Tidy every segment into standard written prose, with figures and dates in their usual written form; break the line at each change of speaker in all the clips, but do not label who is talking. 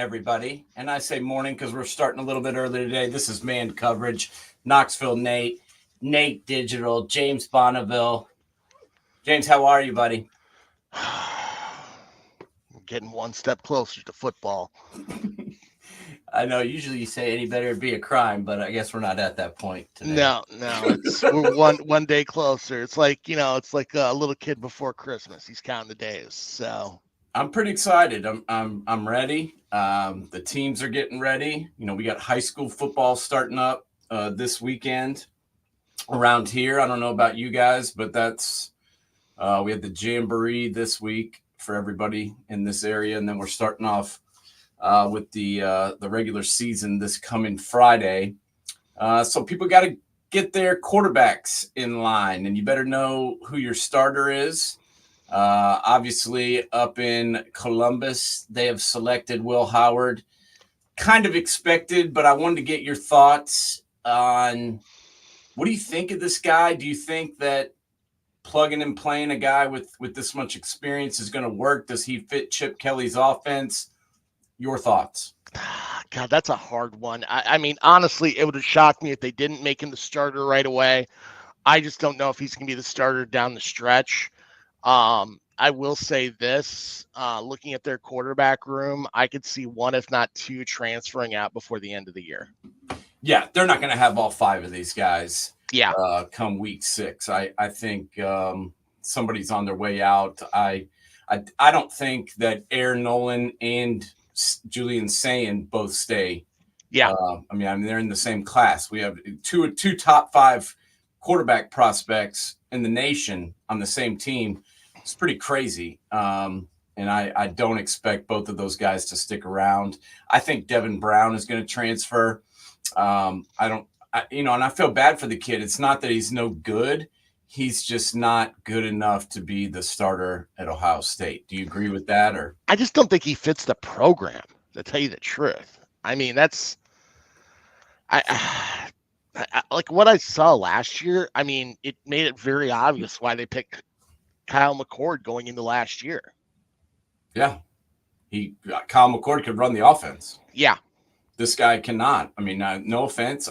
everybody. And I say morning because we're starting a little bit early today. This is Man Coverage, Knoxville Nate, Nate Digital, James Bonneville. James, how are you, buddy?
Getting one step closer to football.
I know usually you say any better would be a crime, but I guess we're not at that point today.
No, we're one day closer. It's like it's like a little kid before Christmas. He's counting the days. So
I'm pretty excited. I'm ready. The teams are getting ready. We got high school football starting up this weekend around here. I don't know about you guys, but we had the Jamboree this week for everybody in this area, and then we're starting off with the regular season this coming Friday. So people got to get their quarterbacks in line, and you better know who your starter is. Obviously, up in Columbus, they have selected Will Howard. Kind of expected, but I wanted to get your thoughts on what do you think of this guy? Do you think that plugging and playing a guy with this much experience is going to work? Does he fit Chip Kelly's offense? Your thoughts?
God, that's a hard one. I mean, honestly, it would have shocked me if they didn't make him the starter right away. I just don't know if he's going to be the starter down the stretch. I will say this, looking at their quarterback room, I could see one, if not two, transferring out before the end of the year.
Yeah, they're not going to have all five of these guys come week 6. I think somebody's on their way out. I don't think that Aaron Nolan and Julian Sayin both stay.
Yeah.
I mean, they're in the same class. We have two top 5 quarterback prospects in the nation on the same team. It's pretty crazy. And I don't expect both of those guys to stick around. I think Devin Brown is going to transfer. And I feel bad for the kid. It's not that he's no good. He's just not good enough to be the starter at Ohio State. Do you agree with that? Or
I just don't think he fits the program, to tell you the truth. I mean, that's I like what I saw last year. I mean, it made it very obvious why they picked Kyle McCord going into last year.
Yeah. Kyle McCord could run the offense.
Yeah.
This guy cannot. I mean, no offense.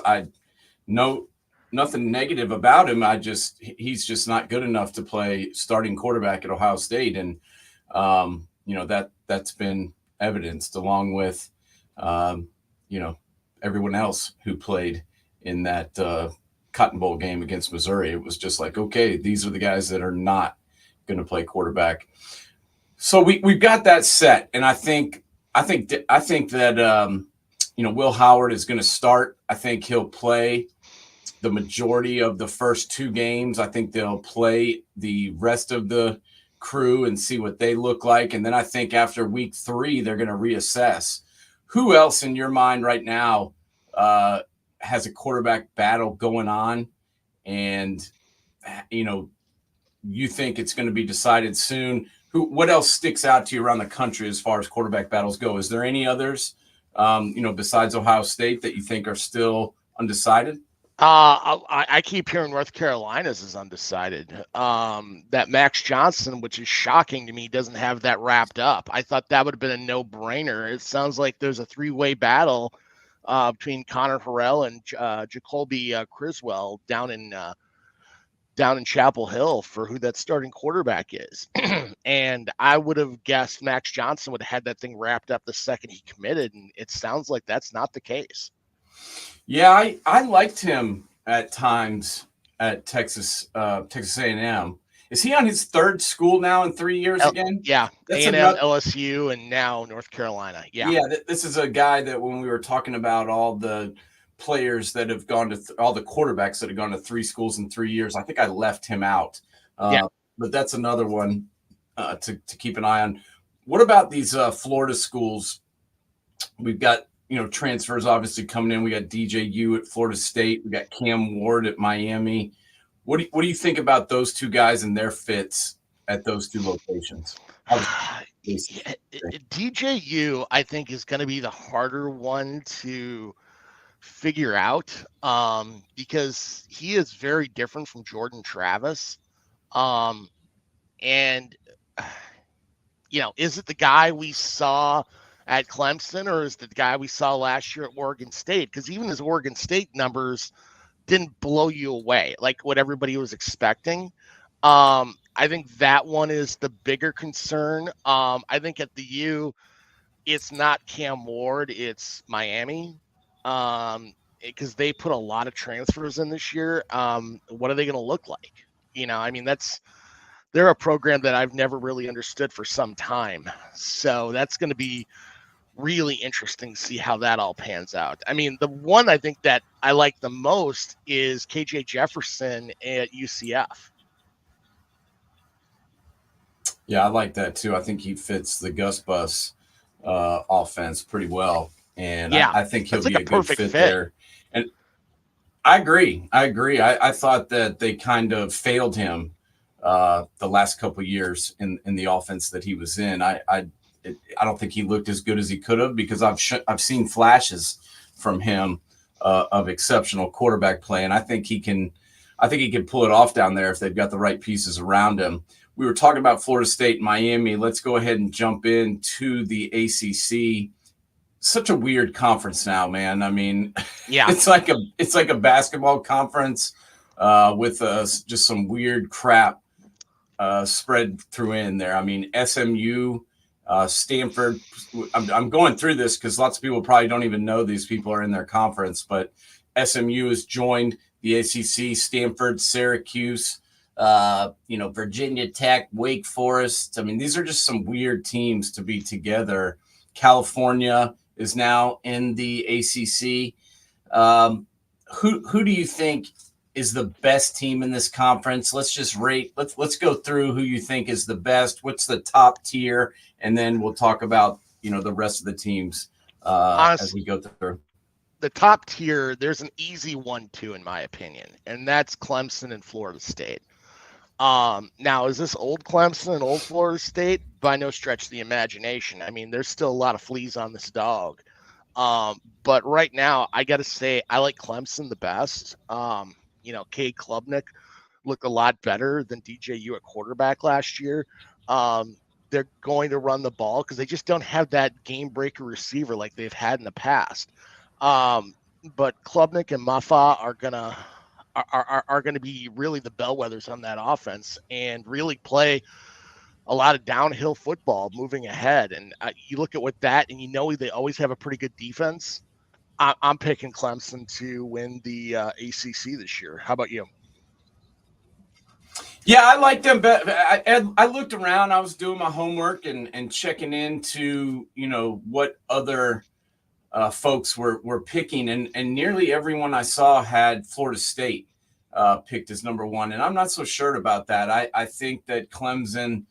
Nothing negative about him. He's just not good enough to play starting quarterback at Ohio State. And, that's been evidenced along with, everyone else who played in that Cotton Bowl game against Missouri. It was just like, okay, these are the guys that are not going to play quarterback. So we've got that set. And I think that, Will Howard is going to start. I think he'll play the majority of the first 2 games. I think they'll play the rest of the crew and see what they look like. And then I think after week 3, they're going to reassess. Who else in your mind right now has a quarterback battle going on? And, you think it's going to be decided soon? What else sticks out to you around the country as far as quarterback battles go? Is there any others, besides Ohio State that you think are still undecided?
I keep hearing North Carolina's is undecided. That Max Johnson, which is shocking to me, doesn't have that wrapped up. I thought that would have been a no-brainer. It sounds like there's a 3-way battle between Connor Harrell and Jacoby Criswell down in Chapel Hill for who that starting quarterback is. And I would have guessed Max Johnson would have had that thing wrapped up the second he committed, and it sounds like that's not the case.
Yeah, I liked him at times at Texas A&M. Is he on his 3rd school now in 3 years again?
Yeah, A&M, LSU, and now North Carolina. Yeah,
this is a guy that when we were talking about all the players that have gone to all the quarterbacks that have gone to 3 schools in 3 years, I think I left him out. But that's another one to keep an eye on. What about these Florida schools? We've got transfers obviously coming in. We got DJU at Florida State. We got Cam Ward at Miami. What do you think about those 2 guys and their fits at those 2 locations?
DJU, I think, is going to be the harder one to figure out because he is very different from Jordan Travis. And, is it the guy we saw at Clemson, or is the guy we saw last year at Oregon State? Because even his Oregon State numbers didn't blow you away like what everybody was expecting. I think that one is the bigger concern. I think at the U, it's not Cam Ward, it's Miami. Because they put a lot of transfers in this year. What are they going to look like? I mean, they're a program that I've never really understood for some time. So that's going to be really interesting to see how that all pans out. I mean, the one I think that I like the most is KJ Jefferson at UCF.
Yeah, I like that too. I think he fits the Gus Bus offense pretty well, and
Yeah,
I think he'll
that's like
be
a
a good
perfect
fit
fit.
there. And I agree. I thought that they kind of failed him the last couple of years in the offense that he was in. I don't think he looked as good as he could have because I've seen flashes from him of exceptional quarterback play, and I think he can pull it off down there if they've got the right pieces around him. We were talking about Florida State and Miami. Let's go ahead and jump into the ACC. Such a weird conference now, man. I mean,
Yeah,
it's like a basketball conference with just some weird crap spread through in there. I mean, SMU, Stanford. I'm going through this because lots of people probably don't even know these people are in their conference, but SMU has joined the ACC. Stanford, Syracuse, Virginia Tech, Wake Forest. I mean, these are just some weird teams to be together. California is now in the ACC. Who do you think is the best team in this conference? Let's just rate. Let's go through who you think is the best. What's the top tier, and then we'll talk about the rest of the teams as
honestly,
we go through.
the top tier, there's an easy one too, in my opinion, and that's Clemson and Florida State. Now, is this old Clemson and old Florida State? By no stretch of the imagination. I mean, there's still a lot of fleas on this dog. But right now, I got to say, I like Clemson the best. Cade Klubnik looked a lot better than DJU at quarterback last year. They're going to run the ball because they just don't have that game breaker receiver like they've had in the past. But Klubnik and Maffa are gonna be really the bellwethers on that offense and really play a lot of downhill football moving ahead. And you look at what that, and they always have a pretty good defense. I'm picking Clemson to win the ACC this year. How about you?
Yeah, I like them. I looked around. I was doing my homework and checking into what other folks were picking, and nearly everyone I saw had Florida State picked as number one, and I'm not so sure about that. I think that Clemson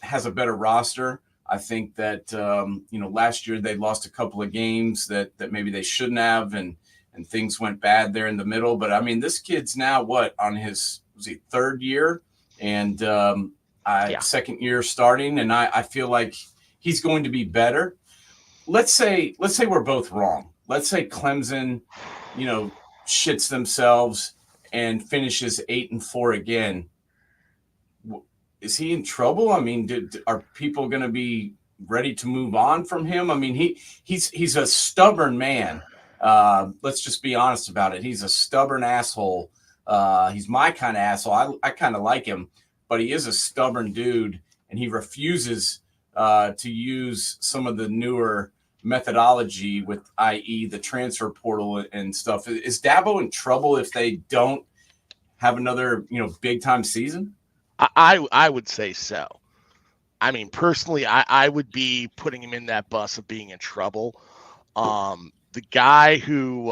has a better roster. I think that last year they lost a couple of games that maybe they shouldn't have, and things went bad there in the middle. But I mean, this kid's now on his third year, and second year starting, and I feel like he's going to be better. Let's say we're both wrong. Let's say Clemson, shits themselves and finishes 8-4 again. Is he in trouble? I mean, are people going to be ready to move on from him? I mean, he's a stubborn man. Let's just be honest about it. He's a stubborn asshole. He's my kind of asshole. I kind of like him, but he is a stubborn dude, and he refuses to use some of the newer methodology with, i.e., the transfer portal and stuff. Is Dabo in trouble if they don't have another, big time season?
I would say so. I mean, personally, I would be putting him in that bus of being in trouble. The guy who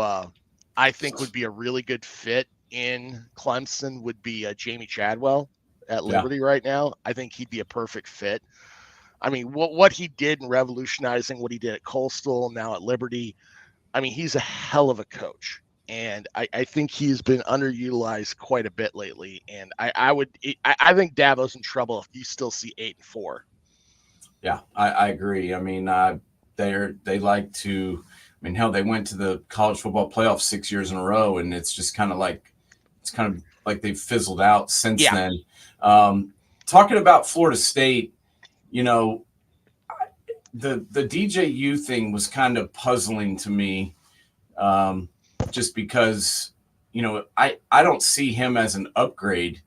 I think would be a really good fit in Clemson would be Jamie Chadwell at Liberty right now. I think he'd be a perfect fit. I mean, what he did in revolutionizing what he did at Coastal, now at Liberty, I mean, he's a hell of a coach. And I think he's been underutilized quite a bit lately. And I think Dabo's in trouble if you still see 8-4.
Yeah, I agree. I mean, they like to. I mean, hell, they went to the college football playoff 6 years in a row, and it's kind of like they've fizzled out since then. Talking about Florida State, the DJU thing was kind of puzzling to me, just because I don't see him as an upgrade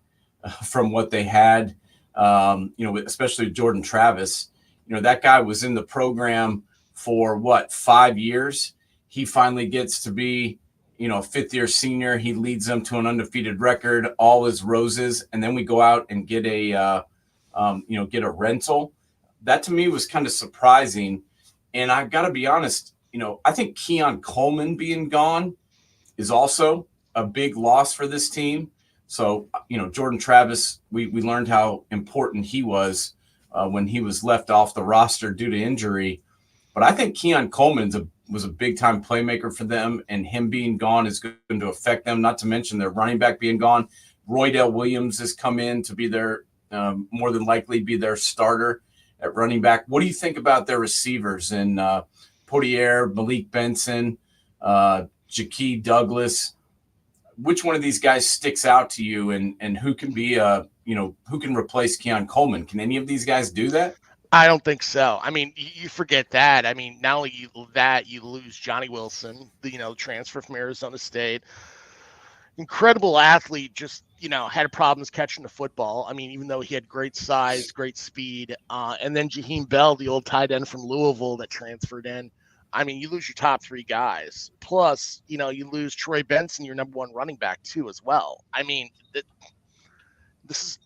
from what they had. Especially with Jordan Travis. That guy was in the program for what, 5 years. He finally gets to be a fifth-year senior. He leads them to an undefeated record, all his roses, and then we go out and get a rental. That to me was kind of surprising. And I've got to be honest, I think Keon Coleman being gone is also a big loss for this team. So, Jordan Travis, we learned how important he was when he was left off the roster due to injury. But I think Keon Coleman was a big-time playmaker for them, and him being gone is going to affect them, not to mention their running back being gone. Roydell Williams has come in to be their more than likely be their starter at running back. What do you think about their receivers and Poitier, Malik Benson, Jaquez Douglas? Which one of these guys sticks out to you, and who can be who can replace Keon Coleman? Can any of these guys do that?
I don't think so. I mean, you forget that. I mean, not only you lose Johnny Wilson, the transfer from Arizona State, incredible athlete, just had problems catching the football. I mean, even though he had great size, great speed, and then Jaheim Bell, the old tight end from Louisville that transferred in. I mean, you lose your top three guys. Plus, you lose Troy Benson, your number one running back too, as well. I mean, this is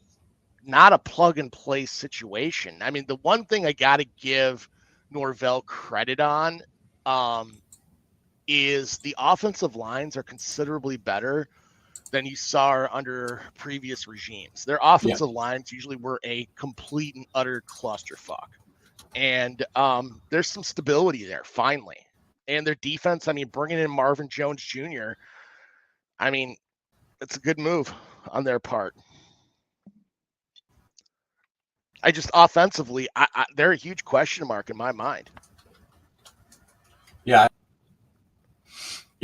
not a plug and play situation. I mean, the one thing I got to give Norvell credit on is the offensive lines are considerably better than you saw under previous regimes. Their offensive lines usually were a complete and utter clusterfuck. And there's some stability there, finally. And their defense, I mean, bringing in Marvin Jones Jr., I mean, it's a good move on their part. I just offensively, they're a huge question mark in my mind.
Yeah,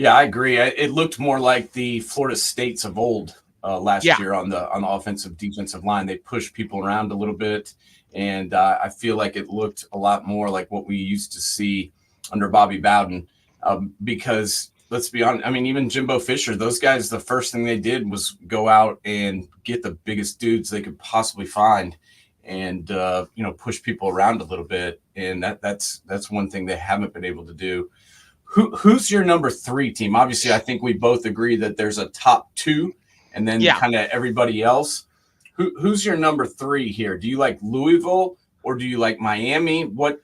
I agree. It looked more like the Florida States of old last year on the offensive defensive line. They pushed people around a little bit, and I feel like it looked a lot more like what we used to see under Bobby Bowden. Because let's be honest, I mean, even Jimbo Fisher, those guys, the first thing they did was go out and get the biggest dudes they could possibly find, and push people around a little bit. And that's one thing they haven't been able to do. Who's your number 3 team? Obviously, I think we both agree that there's a top 2 and then kind of everybody else. Who's your number 3 here? Do you like Louisville or do you like Miami? What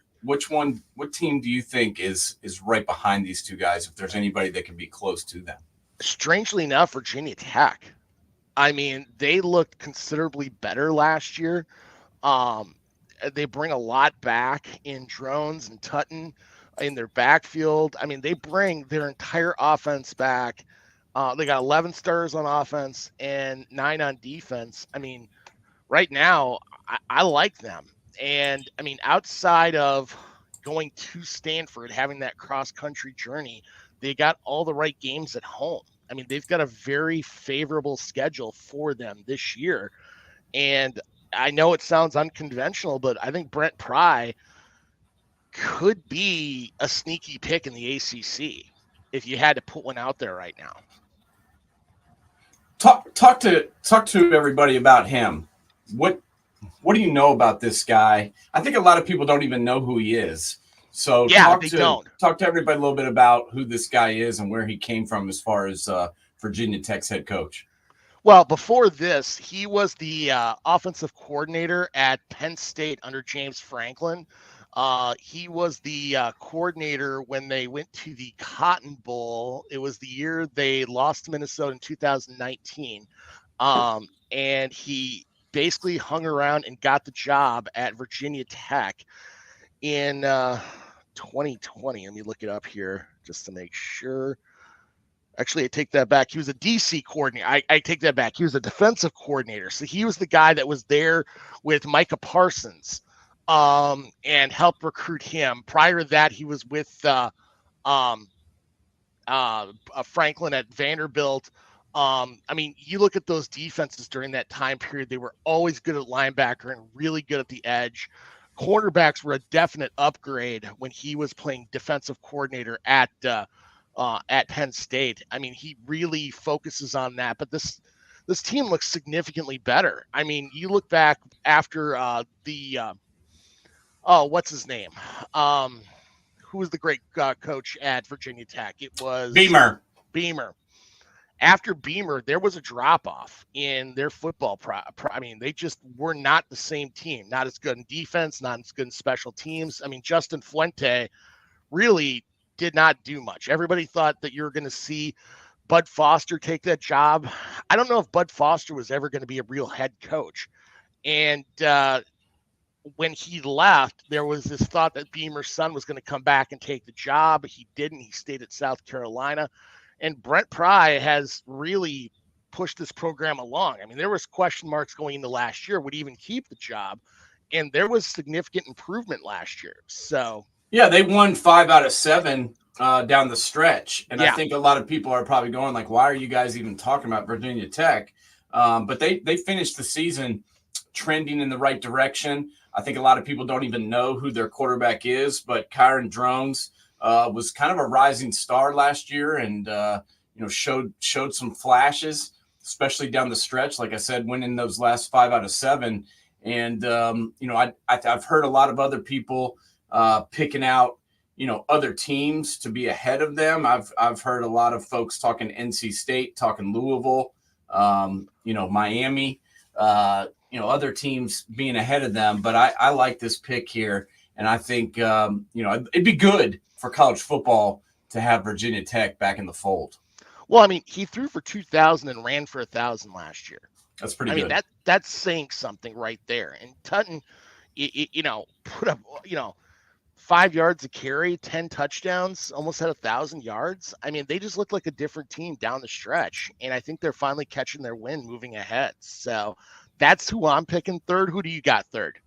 team do you think is right behind these two guys, if there's anybody that can be close to them?
Strangely enough, Virginia Tech. I mean, they looked considerably better last year. They bring a lot back in Drones and Tutton in their backfield. I mean, they bring their entire offense back. They got 11 stars on offense and 9 on defense. I mean, right now, I like them. And I mean, outside of going to Stanford, having that cross-country journey, they got all the right games at home. I mean, they've got a very favorable schedule for them this year. And I know it sounds unconventional, but I think Brent Pry could be a sneaky pick in the ACC if you had to put one out there right now.
Talk to everybody about him. What do you know about this guy? I think a lot of people don't even know who he is. So talk to everybody a little bit about who this guy is and where he came from as far as Virginia Tech's head coach.
Well, before this, he was the offensive coordinator at Penn State under James Franklin. He was the coordinator when they went to the Cotton Bowl. It was the year they lost to Minnesota in 2019. And he basically hung around and got the job at Virginia Tech in 2020. Let me look it up here just to make sure. Actually, I take that back. He was a DC coordinator. I take that back. He was a defensive coordinator. So he was the guy that was there with Micah Parsons and helped recruit him. Prior to that, he was with Franklin at Vanderbilt. I mean, you look at those defenses during that time period, they were always good at linebacker and really good at the edge. cornerbacks were a definite upgrade when he was playing defensive coordinator at Penn State. I mean, he really focuses on that, but this team looks significantly better. I mean, you look back after what's his name? Who was the great coach at Virginia Tech? It was
Beamer.
After Beamer, there was a drop off in their football. I mean, they just were not the same team. Not as good in defense, not as good in special teams. I mean, Justin Fuente really did not do much. Everybody thought that you were going to see Bud Foster take that job. I don't know if Bud Foster was ever going to be a real head coach. And when he left, there was this thought that Beamer's son was going to come back and take the job. He didn't. He stayed at South Carolina. And Brent Pry has really pushed this program along. I mean, there was question marks going into last year. Would he even keep the job? And there was significant improvement last year. So
yeah, they won 5 out of 7 down the stretch. And
yeah.
I think a lot of people are probably going like, why are you guys even talking about Virginia Tech? But they finished the season trending in the right direction. I think a lot of people don't even know who their quarterback is, but Kyron Drones was kind of a rising star last year, and showed some flashes, especially down the stretch. Like I said, winning those last 5 out of 7, and I've heard a lot of other people picking out other teams to be ahead of them. I've heard a lot of folks talking NC State, talking Louisville, Miami, other teams being ahead of them. But I like this pick here, and I think it'd be good for college football to have Virginia Tech back in the fold.
Well, I mean, he threw for 2,000 and ran for 1,000 last year.
That's pretty good.
I mean, that's saying something right there. And Tutton, put up, 5 yards a carry, 10 touchdowns, almost had 1,000 yards. I mean, they just look like a different team down the stretch. And I think they're finally catching their wind moving ahead. So that's who I'm picking third. Who do you got third?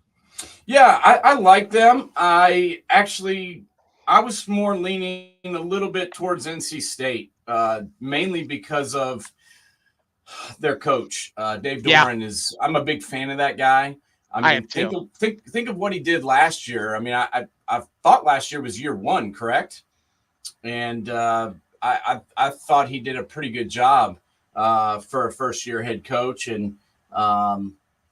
Yeah, I like them. I was more leaning a little bit towards NC State, mainly because of their coach, Dave Doeren. I'm a big fan of that guy. I mean, think of what he did last year. I mean, I thought last year was year 1, correct? And I thought he did a pretty good job for a first-year head coach, and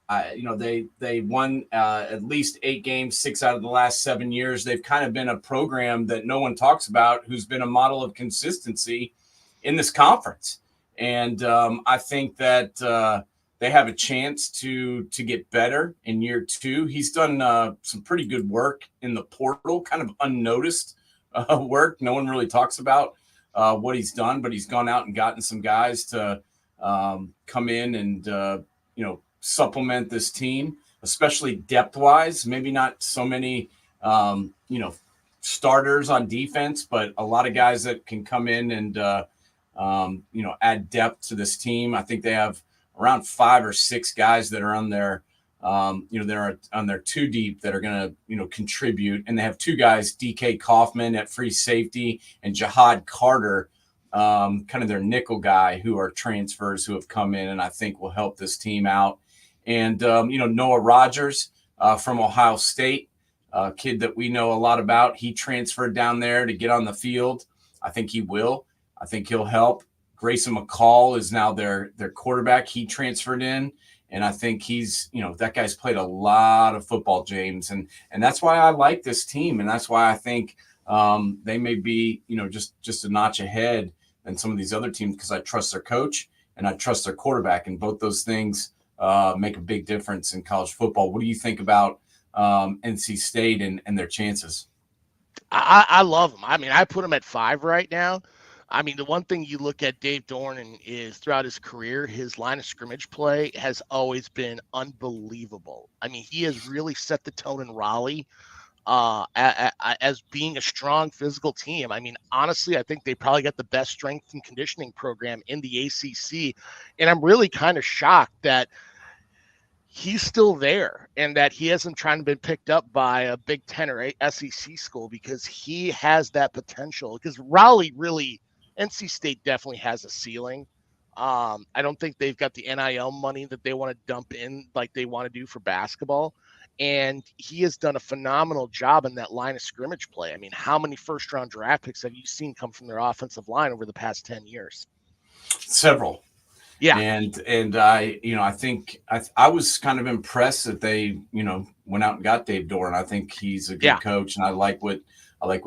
they won at least 8 games, 6 out of the last 7 years. They've kind of been a program that no one talks about, who's been a model of consistency in this conference. And I think that they have a chance to get better in year 2. He's done some pretty good work in the portal, kind of unnoticed work. No one really talks about what he's done, but he's gone out and gotten some guys to come in and, supplement this team, especially depth-wise. Maybe not so many, starters on defense, but a lot of guys that can come in and, add depth to this team. I think they have around 5 or 6 guys that are on their, they're on their 2 deep that are going to, contribute. And they have 2 guys, DK Kaufman at free safety and Jihad Carter, kind of their nickel guy, who are transfers who have come in and I think will help this team out. And, Noah Rogers from Ohio State, a kid that we know a lot about. He transferred down there to get on the field. I think he will. I think he'll help. Grayson McCall is now their quarterback. He transferred in, and I think he's, that guy's played a lot of football, James. And that's why I like this team, and that's why I think they may be, just a notch ahead than some of these other teams, because I trust their coach and I trust their quarterback, and both those things make a big difference in college football. What do you think about NC State and their chances?
I love them. I mean, I put them at 5 right now. I mean, the one thing you look at Dave Doeren is throughout his career, his line of scrimmage play has always been unbelievable. I mean, he has really set the tone in Raleigh as being a strong physical team. I mean, honestly, I think they probably got the best strength and conditioning program in the ACC. And I'm really kind of shocked that he's still there and that he hasn't trying to be picked up by a Big Ten or SEC school, because he has that potential. Because Raleigh really, NC State definitely has a ceiling. I don't think they've got the NIL money that they want to dump in like they want to do for basketball. And he has done a phenomenal job in that line of scrimmage play. I mean, how many first-round draft picks have you seen come from their offensive line over the past 10 years?
Several.
Yeah.
And I think I was kind of impressed that they, went out and got Dave Doran. I think he's a good coach, and I like what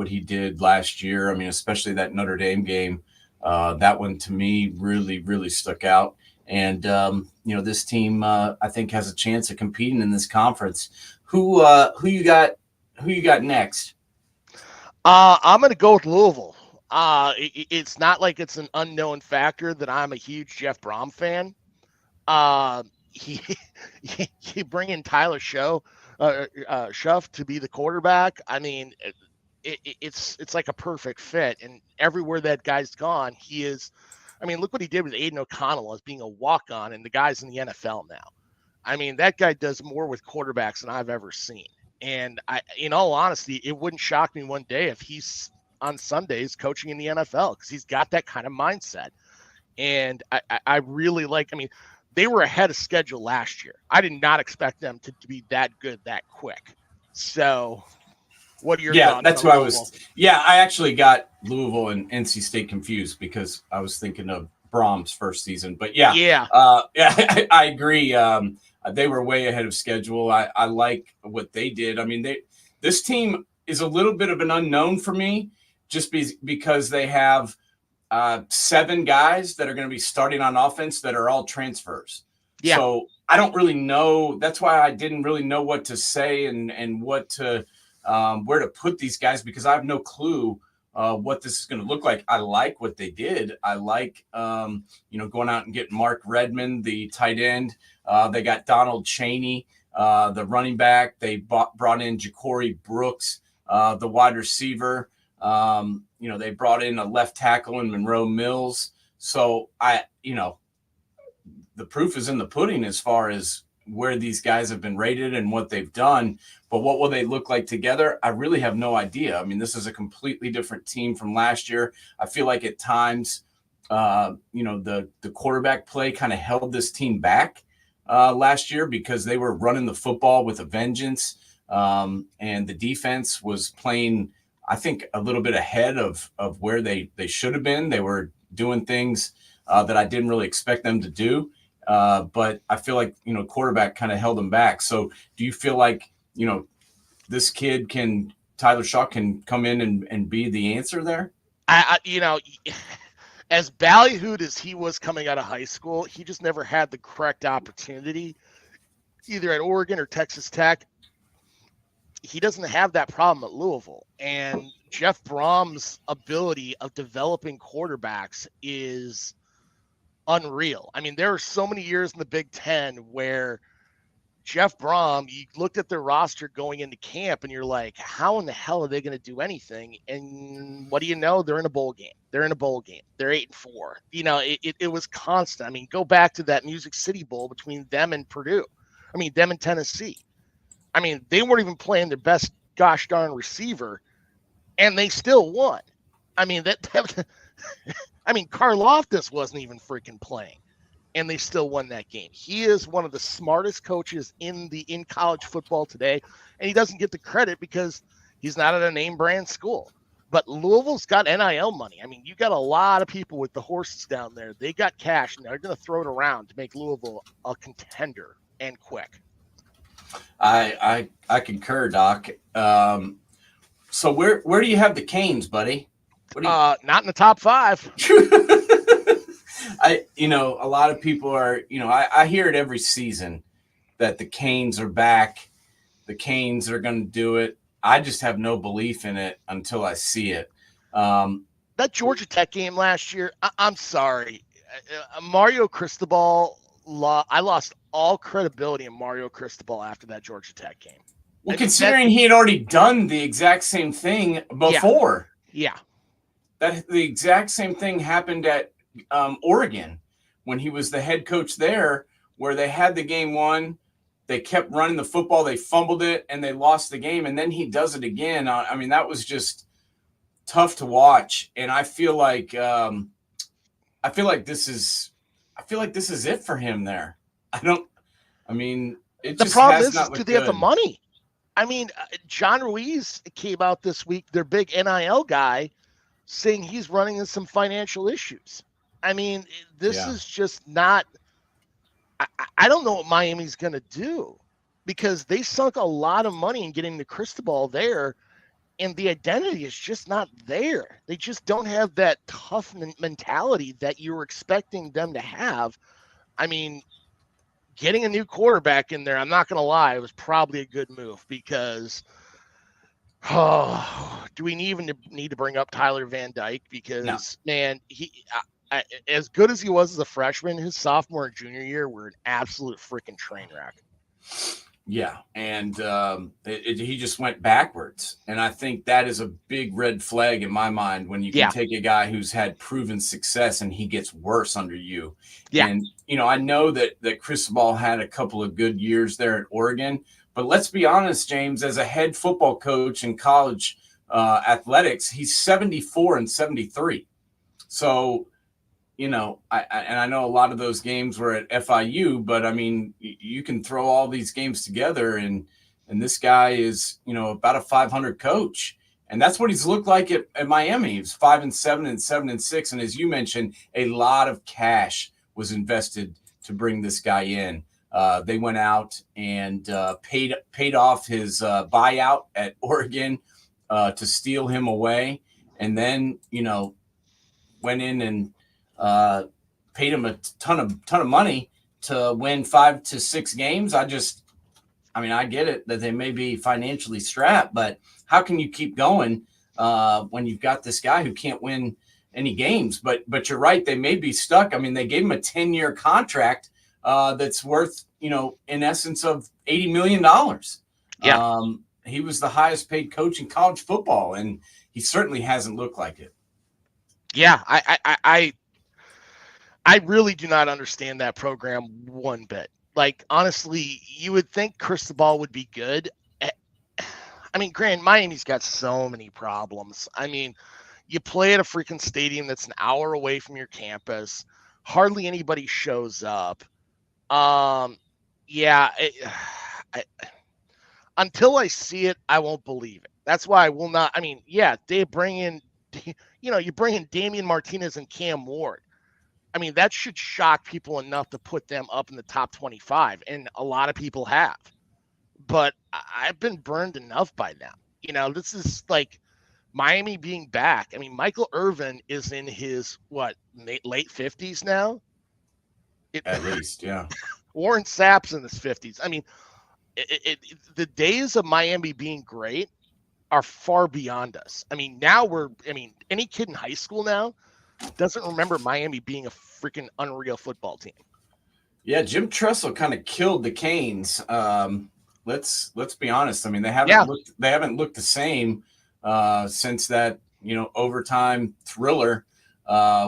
he did last year. I mean, especially that Notre Dame game. That one to me really, really stuck out. And this team I think has a chance of competing in this conference. Who you got next?
I'm going to go with Louisville. It's not like it's an unknown factor that I'm a huge Jeff Brom fan. He bring in Tyler Schuff to be the quarterback. I mean, it's like a perfect fit, and everywhere that guy's gone, he is. I mean, look what he did with Aiden O'Connell as being a walk-on, and the guy's in the NFL now. I mean, that guy does more with quarterbacks than I've ever seen. And in all honesty, it wouldn't shock me one day if he's on Sundays coaching in the NFL, because he's got that kind of mindset. And I really like. I mean, they were ahead of schedule last year. I did not expect them to be that good that quick. So, what are your thoughts?
That's what I was. Yeah, I actually got Louisville and NC State confused because I was thinking of Brom's first season. But I agree. They were way ahead of schedule. I like what they did. I mean, this team is a little bit of an unknown for me, just because they have 7 guys that are going to be starting on offense that are all transfers. Yeah. So I don't really know. That's why I didn't really know what to say and what to where to put these guys, because I have no clue what this is going to look like. I like what they did. I like going out and getting Mark Redmond, the tight end. They got Donald Chaney, the running back. They brought in Ja'Cory Brooks, the wide receiver. They brought in a left tackle in Monroe Mills. So the proof is in the pudding as far as where these guys have been rated and what they've done. But what will they look like together? I really have no idea. I mean, this is a completely different team from last year. I feel like at times, the quarterback play kind of held this team back last year because they were running the football with a vengeance. And the defense was playing, I think, a little bit ahead of where they should have been. They were doing things that I didn't really expect them to do. But I feel like, quarterback kind of held them back. So do you feel like, this kid Tyler Schuff can come in and be the answer there?
As ballyhooed as he was coming out of high school, he just never had the correct opportunity, either at Oregon or Texas Tech. He doesn't have that problem at Louisville. And Jeff Brom's ability of developing quarterbacks is unreal. I mean, there are so many years in the Big Ten where Jeff Brom, you looked at their roster going into camp and you're like, how in the hell are they going to do anything? And what do you know? They're in a bowl game. They're 8-4. It was constant. I mean, go back to that Music City Bowl between them and Purdue. I mean, them and Tennessee. I mean, they weren't even playing their best gosh darn receiver, and they still won. I mean, Karlaftis wasn't even freaking playing, and they still won that game. He is one of the smartest coaches in college football today, and he doesn't get the credit because he's not at a name brand school. But Louisville's got NIL money. I mean, you got a lot of people with the horses down there. They got cash, and they're going to throw it around to make Louisville a contender, and quick.
I concur, Doc. So where do you have the Canes, buddy?
Not in the top 5.
A lot of people are, I hear it every season that the Canes are back. The Canes are going to do it. I just have no belief in it until I see it.
That Georgia Tech game last year, I'm sorry. Mario Cristobal, I lost all credibility in Mario Cristobal after that Georgia Tech game.
Well, considering he had already done the exact same thing before.
Yeah.
That the exact same thing happened at Oregon when he was the head coach there, where they had the game won. They kept running the football. They fumbled it and they lost the game. And then he does it again. I mean, that was just tough to watch. And I feel like this is it for him there. It
The
just
problem
has
is
not
do
looked
they have the
good.
money? I mean, John Ruiz came out this week, their big NIL guy, saying he's running into some financial issues. I mean, this
Yeah.
is just not. I don't know what Miami's going to do because they sunk a lot of money in getting the Cristobal there, and the identity is just not there. They just don't have that tough mentality that you were expecting them to have. I mean, getting a new quarterback in there, I'm not going to lie, it was probably a good move because do we even need to bring up Tyler Van Dyke?
No.
Because, man, as good as he was as a freshman, his sophomore and junior year were an absolute freaking train wreck.
Yeah, and he just went backwards, and I think that is a big red flag in my mind when you can take a guy who's had proven success and he gets worse under you.
Yeah.
And I know that Cristobal had a couple of good years there at Oregon, but let's be honest, James, as a head football coach in college athletics, he's 74 and 73. So I know a lot of those games were at FIU, but I mean, you can throw all these games together, and this guy is, about a 500 coach, and that's what he's looked like at Miami. He was 5-7 and 7-6, and as you mentioned, a lot of cash was invested to bring this guy in. They went out and paid off his buyout at Oregon to steal him away, and then went in and paid him a ton of money to win 5 to 6 games. I get it that they may be financially strapped, but how can you keep going when you've got this guy who can't win any games? But you're right, they may be stuck. I mean, they gave him a 10-year contract that's worth, in essence of $80 million.
Yeah.
He was the highest paid coach in college football, and he certainly hasn't looked like it.
Yeah, I really do not understand that program one bit. Like, honestly, you would think Cristobal would be good. I mean, granted, Miami's got so many problems. I mean, you play at a freaking stadium that's an hour away from your campus. Hardly anybody shows up. Until I see it, I won't believe it. That's why I will not. I mean, yeah, they bring in, you bring in Damian Martinez and Cam Ward. I mean, that should shock people enough to put them up in the top 25, and a lot of people have. But I've been burned enough by them. This is like Miami being back. I mean, Michael Irvin is in his, late 50s now?
At least, yeah.
Warren Sapp's in his 50s. I mean, the days of Miami being great are far beyond us. I mean, any kid in high school now doesn't remember Miami being a freaking unreal football team.
Yeah, Jim Tressel kind of killed the Canes. Let's be honest. I mean, they haven't looked the same since that overtime thriller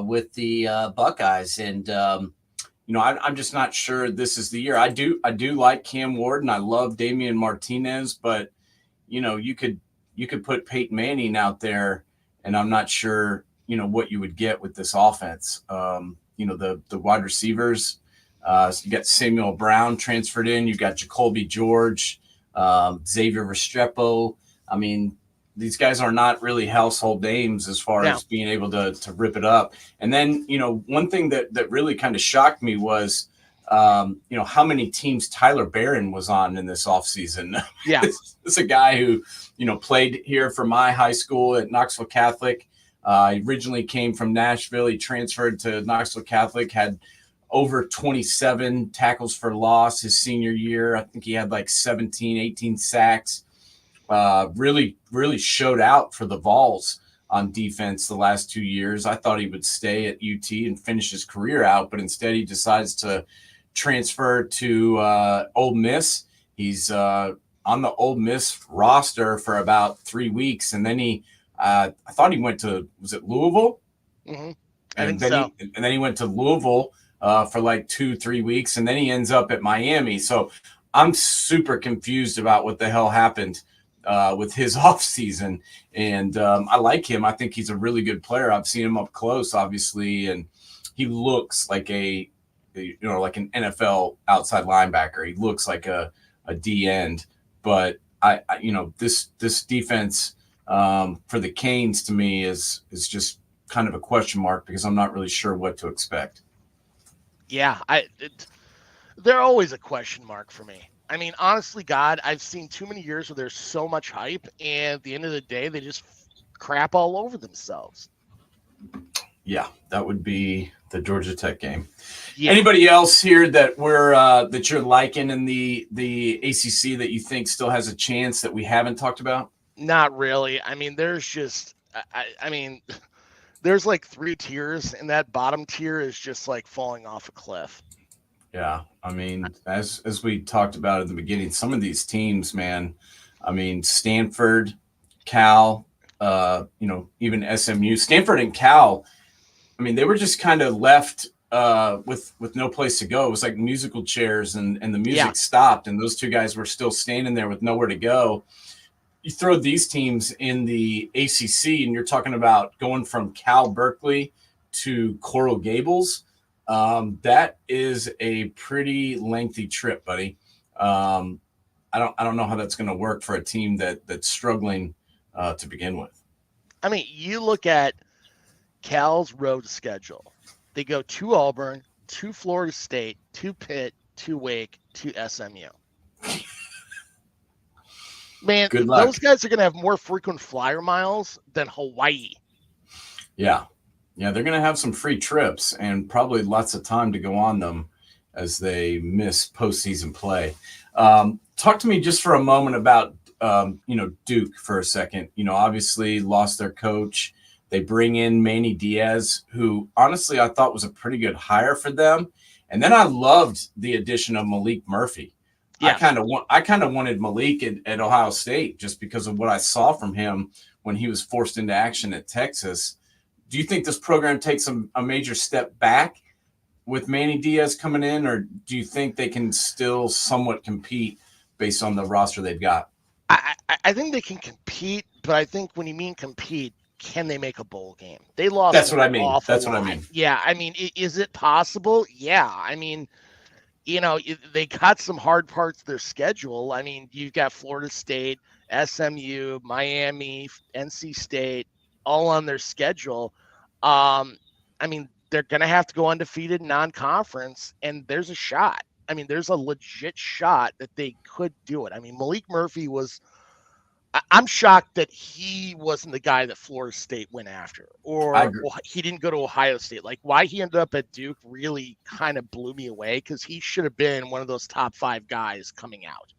with the Buckeyes, and I'm just not sure this is the year. I do like Cam Ward, and I love Damian Martinez, but you could put Peyton Manning out there, and I'm not sure what you would get with this offense. The wide receivers. So you got Samuel Brown transferred in. You got Jacoby George, Xavier Restrepo. I mean, these guys are not really household names as far as being able to rip it up. And then, one thing that really kind of shocked me was, how many teams Tyler Barron was on in this offseason.
Yeah.
This is a guy who, played here for my high school at Knoxville Catholic. He originally came from Nashville. He transferred to Knoxville Catholic, had over 27 tackles for loss his senior year. I think he had like 17, 18 sacks. Really, really showed out for the Vols on defense the last 2 years. I thought he would stay at UT and finish his career out, but instead he decides to transfer to Ole Miss. He's on the Ole Miss roster for about 3 weeks, and then I thought he went to, was it Louisville?
Mm-hmm.
And then he went to Louisville for like 2-3 weeks, and then he ends up at Miami. So I'm super confused about what the hell happened with his offseason. And I like him. I think he's a really good player. I've seen him up close, obviously, and he looks like like an NFL outside linebacker. He looks like a a D end. But this defense for the Canes to me is just kind of a question mark because I'm not really sure what to expect.
Yeah, they're always a question mark for me. I mean, honestly, God, I've seen too many years where there's so much hype, and at the end of the day, they just crap all over themselves.
Yeah, that would be the Georgia Tech game.
Yeah.
Anybody else here that that you're liking in the ACC that you think still has a chance that we haven't talked about?
Not really. I mean, there's just, I mean, there's like 3 tiers, and that bottom tier is just like falling off a cliff.
Yeah, I mean, as we talked about at the beginning, some of these teams, man, I mean, Stanford, Cal, even SMU, Stanford and Cal, I mean, they were just kind of left with no place to go. It was like musical chairs, and the music stopped, and those 2 guys were still standing there with nowhere to go. You throw these teams in the ACC, and you're talking about going from Cal Berkeley to Coral Gables. That is a pretty lengthy trip, buddy. I don't know how that's going to work for a team that's struggling to begin with.
I mean, you look at Cal's road schedule. They go to Auburn, to Florida State, to Pitt, to Wake, to SMU. Man, those guys are going to have more frequent flyer miles than Hawaii.
Yeah. Yeah, they're going to have some free trips and probably lots of time to go on them as they miss postseason play. Talk to me just for a moment about, Duke for a second. Obviously lost their coach. They bring in Manny Diaz, who honestly I thought was a pretty good hire for them. And then I loved the addition of Malik Murphy. Yeah. I kind of wanted Malik at Ohio State just because of what I saw from him when he was forced into action at Texas. Do you think this program takes a major step back with Manny Diaz coming in, or do you think they can still somewhat compete based on the roster they've got?
I think they can compete, but I think when you mean compete, can they make a bowl game? They lost.
That's what I mean. That's what I mean.
Yeah, I mean, is it possible? Yeah, I mean, they got some hard parts of their schedule. I mean, you've got Florida State, SMU, Miami, NC State, all on their schedule. I mean, they're going to have to go undefeated non-conference, and there's a shot. I mean, there's a legit shot that they could do it. I mean, Malik Murphy I'm shocked that he wasn't the guy that Florida State went after, or he didn't go to Ohio State. Like, why he ended up at Duke really kind of blew me away, because he should have been one of those top 5 guys coming out.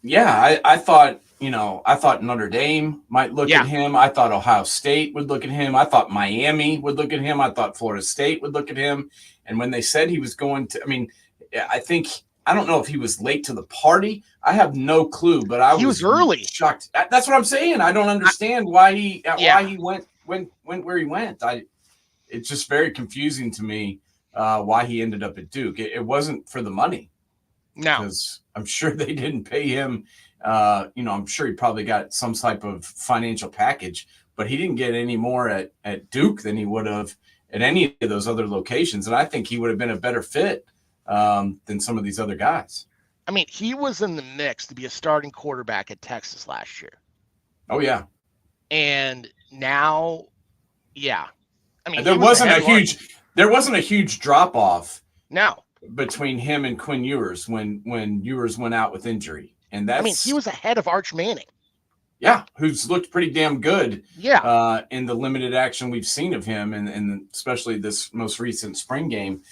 Yeah, I thought Notre Dame might look at him. I thought Ohio State would look at him. I thought Miami would look at him. I thought Florida State would look at him. And when they said he was going to, I mean, I don't know if he was late to the party. I have no clue, but he was
early.
Shocked. That's what I'm saying. I don't understand why he went where he went. It's just very confusing to me why he ended up at Duke. It wasn't for the money.
No,
because I'm sure they didn't pay him. I'm sure he probably got some type of financial package, but he didn't get any more at Duke than he would have at any of those other locations. And I think he would have been a better fit than some of these other guys.
I mean, he was in the mix to be a starting quarterback at Texas last year.
Oh yeah.
And now, yeah. I mean,
there wasn't a huge drop off.
No.
Between him and Quinn Ewers when Ewers went out with injury. And that's,
I mean, he was ahead of Arch Manning.
Yeah, who's looked pretty damn good.
Yeah.
In the limited action we've seen of him, and especially this most recent spring game,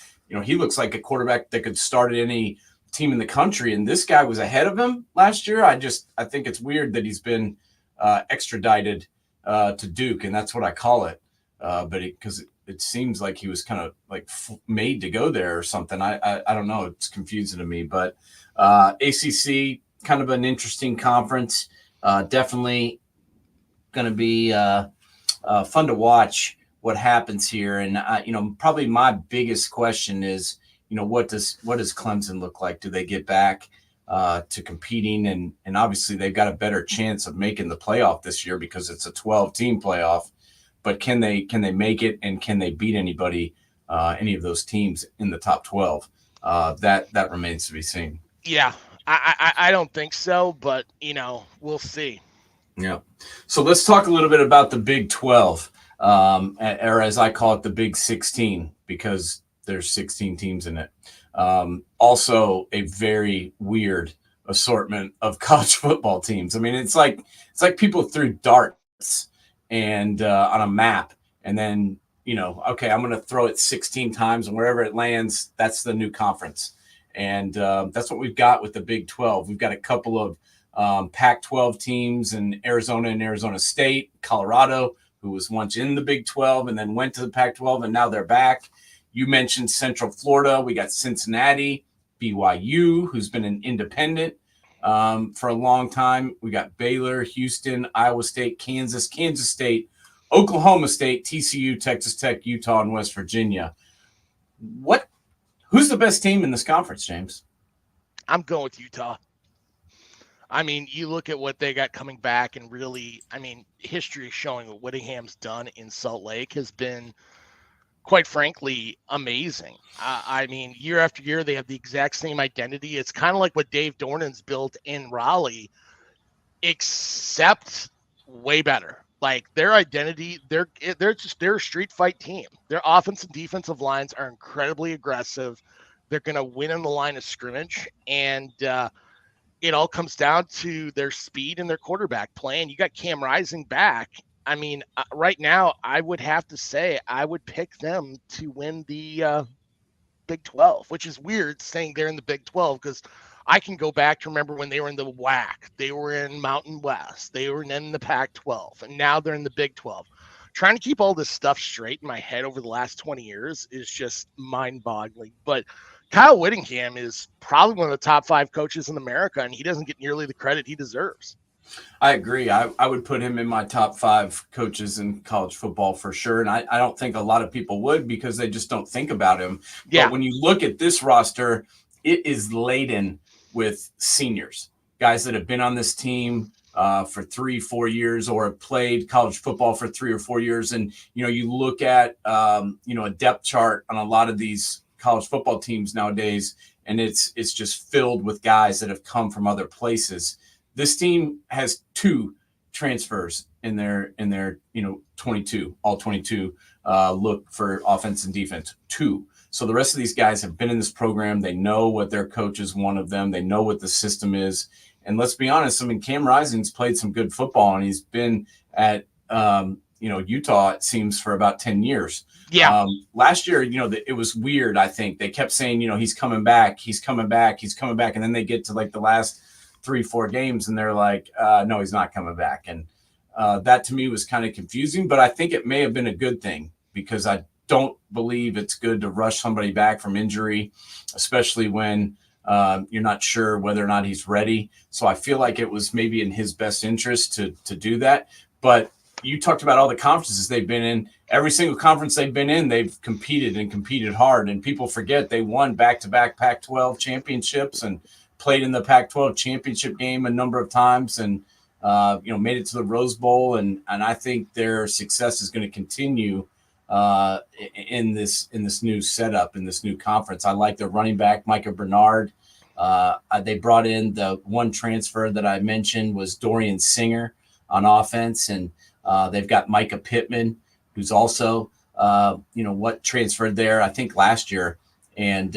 he looks like a quarterback that could start at any team in the country. And this guy was ahead of him last year. I think it's weird that he's been extradited to Duke, and that's what I call it. Because it seems like he was kind of like made to go there or something. I don't know. It's confusing to me, but ACC, kind of an interesting conference. Definitely going to be fun to watch what happens here. And, probably my biggest question is, what does Clemson look like? Do they get back to competing? And obviously they've got a better chance of making the playoff this year because it's a 12-team playoff. But can they make it, and can they beat anybody, any of those teams in the top 12? That remains to be seen.
Yeah, I don't think so, but we'll see.
Yeah. So let's talk a little bit about the Big 12, or as I call it, the Big 16, because there's 16 teams in it. Also, a very weird assortment of college football teams. I mean, it's like people threw darts and on a map, and then okay, I'm going to throw it 16 times, and wherever it lands, that's the new conference. And that's what we've got with the Big 12. We've got a couple of Pac-12 teams in Arizona and Arizona State, Colorado, who was once in the Big 12 and then went to the Pac-12, and now they're back. You mentioned Central Florida. We got Cincinnati, BYU, who's been an independent for a long time. We got Baylor, Houston, Iowa State, Kansas State, Oklahoma State, TCU, Texas Tech, Utah, and West Virginia. Who's the best team in this conference, James?
I'm going with Utah. I mean, you look at what they got coming back, and really, I mean, history is showing what Whittingham's done in Salt Lake has been, quite frankly, amazing. I mean, year after year, they have the exact same identity. It's kind of like what Dave Dornan's built in Raleigh, except way better. Like their identity, they're a street fight team. Their offensive and defensive lines are incredibly aggressive. They're going to win in the line of scrimmage, and it all comes down to their speed and their quarterback playing. You got Cam Rising back. I mean, right now, I would have to say I would pick them to win the Big 12, which is weird saying they're in the Big 12 because I can go back to remember when they were in the WAC, they were in Mountain West, they were in the Pac-12, and now they're in the Big 12. Trying to keep all this stuff straight in my head over the last 20 years is just mind-boggling. But Kyle Whittingham is probably one of the top 5 coaches in America, and he doesn't get nearly the credit he deserves.
I agree. I would put him in my top 5 coaches in college football for sure. And I don't think a lot of people would because they just don't think about him.
Yeah.
But when you look at this roster, it is laden with seniors, guys that have been on this team for 3-4 years or have played college football for 3 or 4 years. And, you look at, a depth chart on a lot of these college football teams nowadays, and it's just filled with guys that have come from other places. This team has 2 transfers in their 22, all 22 look for offense and defense, 2. So the rest of these guys have been in this program. They know what their coaches want of them. They know what the system is. And let's be honest, I mean, Cam Rising's played some good football, and he's been at Utah, it seems, for about 10 years.
Yeah.
Last year, it was weird. I think they kept saying, he's coming back. And then they get to like the last 3-4 games and they're like, no, he's not coming back. And that to me was kind of confusing, but I think it may have been a good thing because I don't believe it's good to rush somebody back from injury, especially when you're not sure whether or not he's ready. So I feel like it was maybe in his best interest to do that. But you talked about all the conferences they've been in. Every single conference they've been in, they've competed hard. And people forget they won back-to-back Pac-12 championships and played in the Pac-12 championship game a number of times and, made it to the Rose Bowl. And I think their success is going to continue in this new setup, in this new conference. I like their running back, Micah Bernard. They brought in the one transfer that I mentioned was Dorian Singer on offense. And they've got Micah Pittman, who's also, transferred there, I think last year and,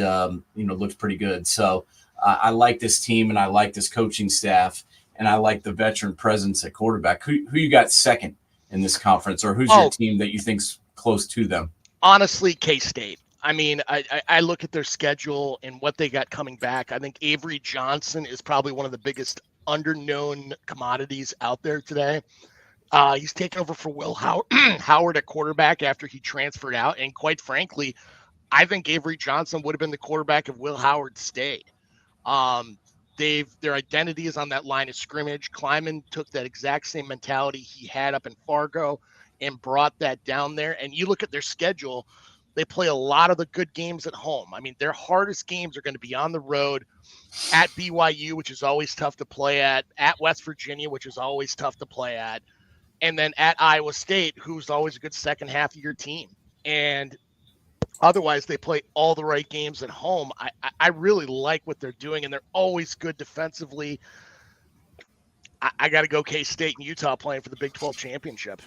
looked pretty good. So I like this team and I like this coaching staff and I like the veteran presence at quarterback. Who you got second in this conference, or who's your team that you think's close to them?
Honestly, K-State. I mean, I look at their schedule and what they got coming back. I think Avery Johnson is probably one of the biggest underknown commodities out there today. He's taken over for Will Howard at quarterback after he transferred out. And quite frankly, I think Avery Johnson would have been the quarterback if Will Howard stayed. Their identity is on that line of scrimmage. Kleiman took that exact same mentality he had up in Fargo and brought that down there. And you look at their schedule, they play a lot of the good games at home. I mean, their hardest games are going to be on the road, at BYU, which is always tough to play at West Virginia, which is always tough to play at, and then at Iowa State, who's always a good second half of your team. And Otherwise, they play all the right games at home. I really like what they're doing, and they're always good defensively. I got to go K-State and Utah playing for the Big 12 championship.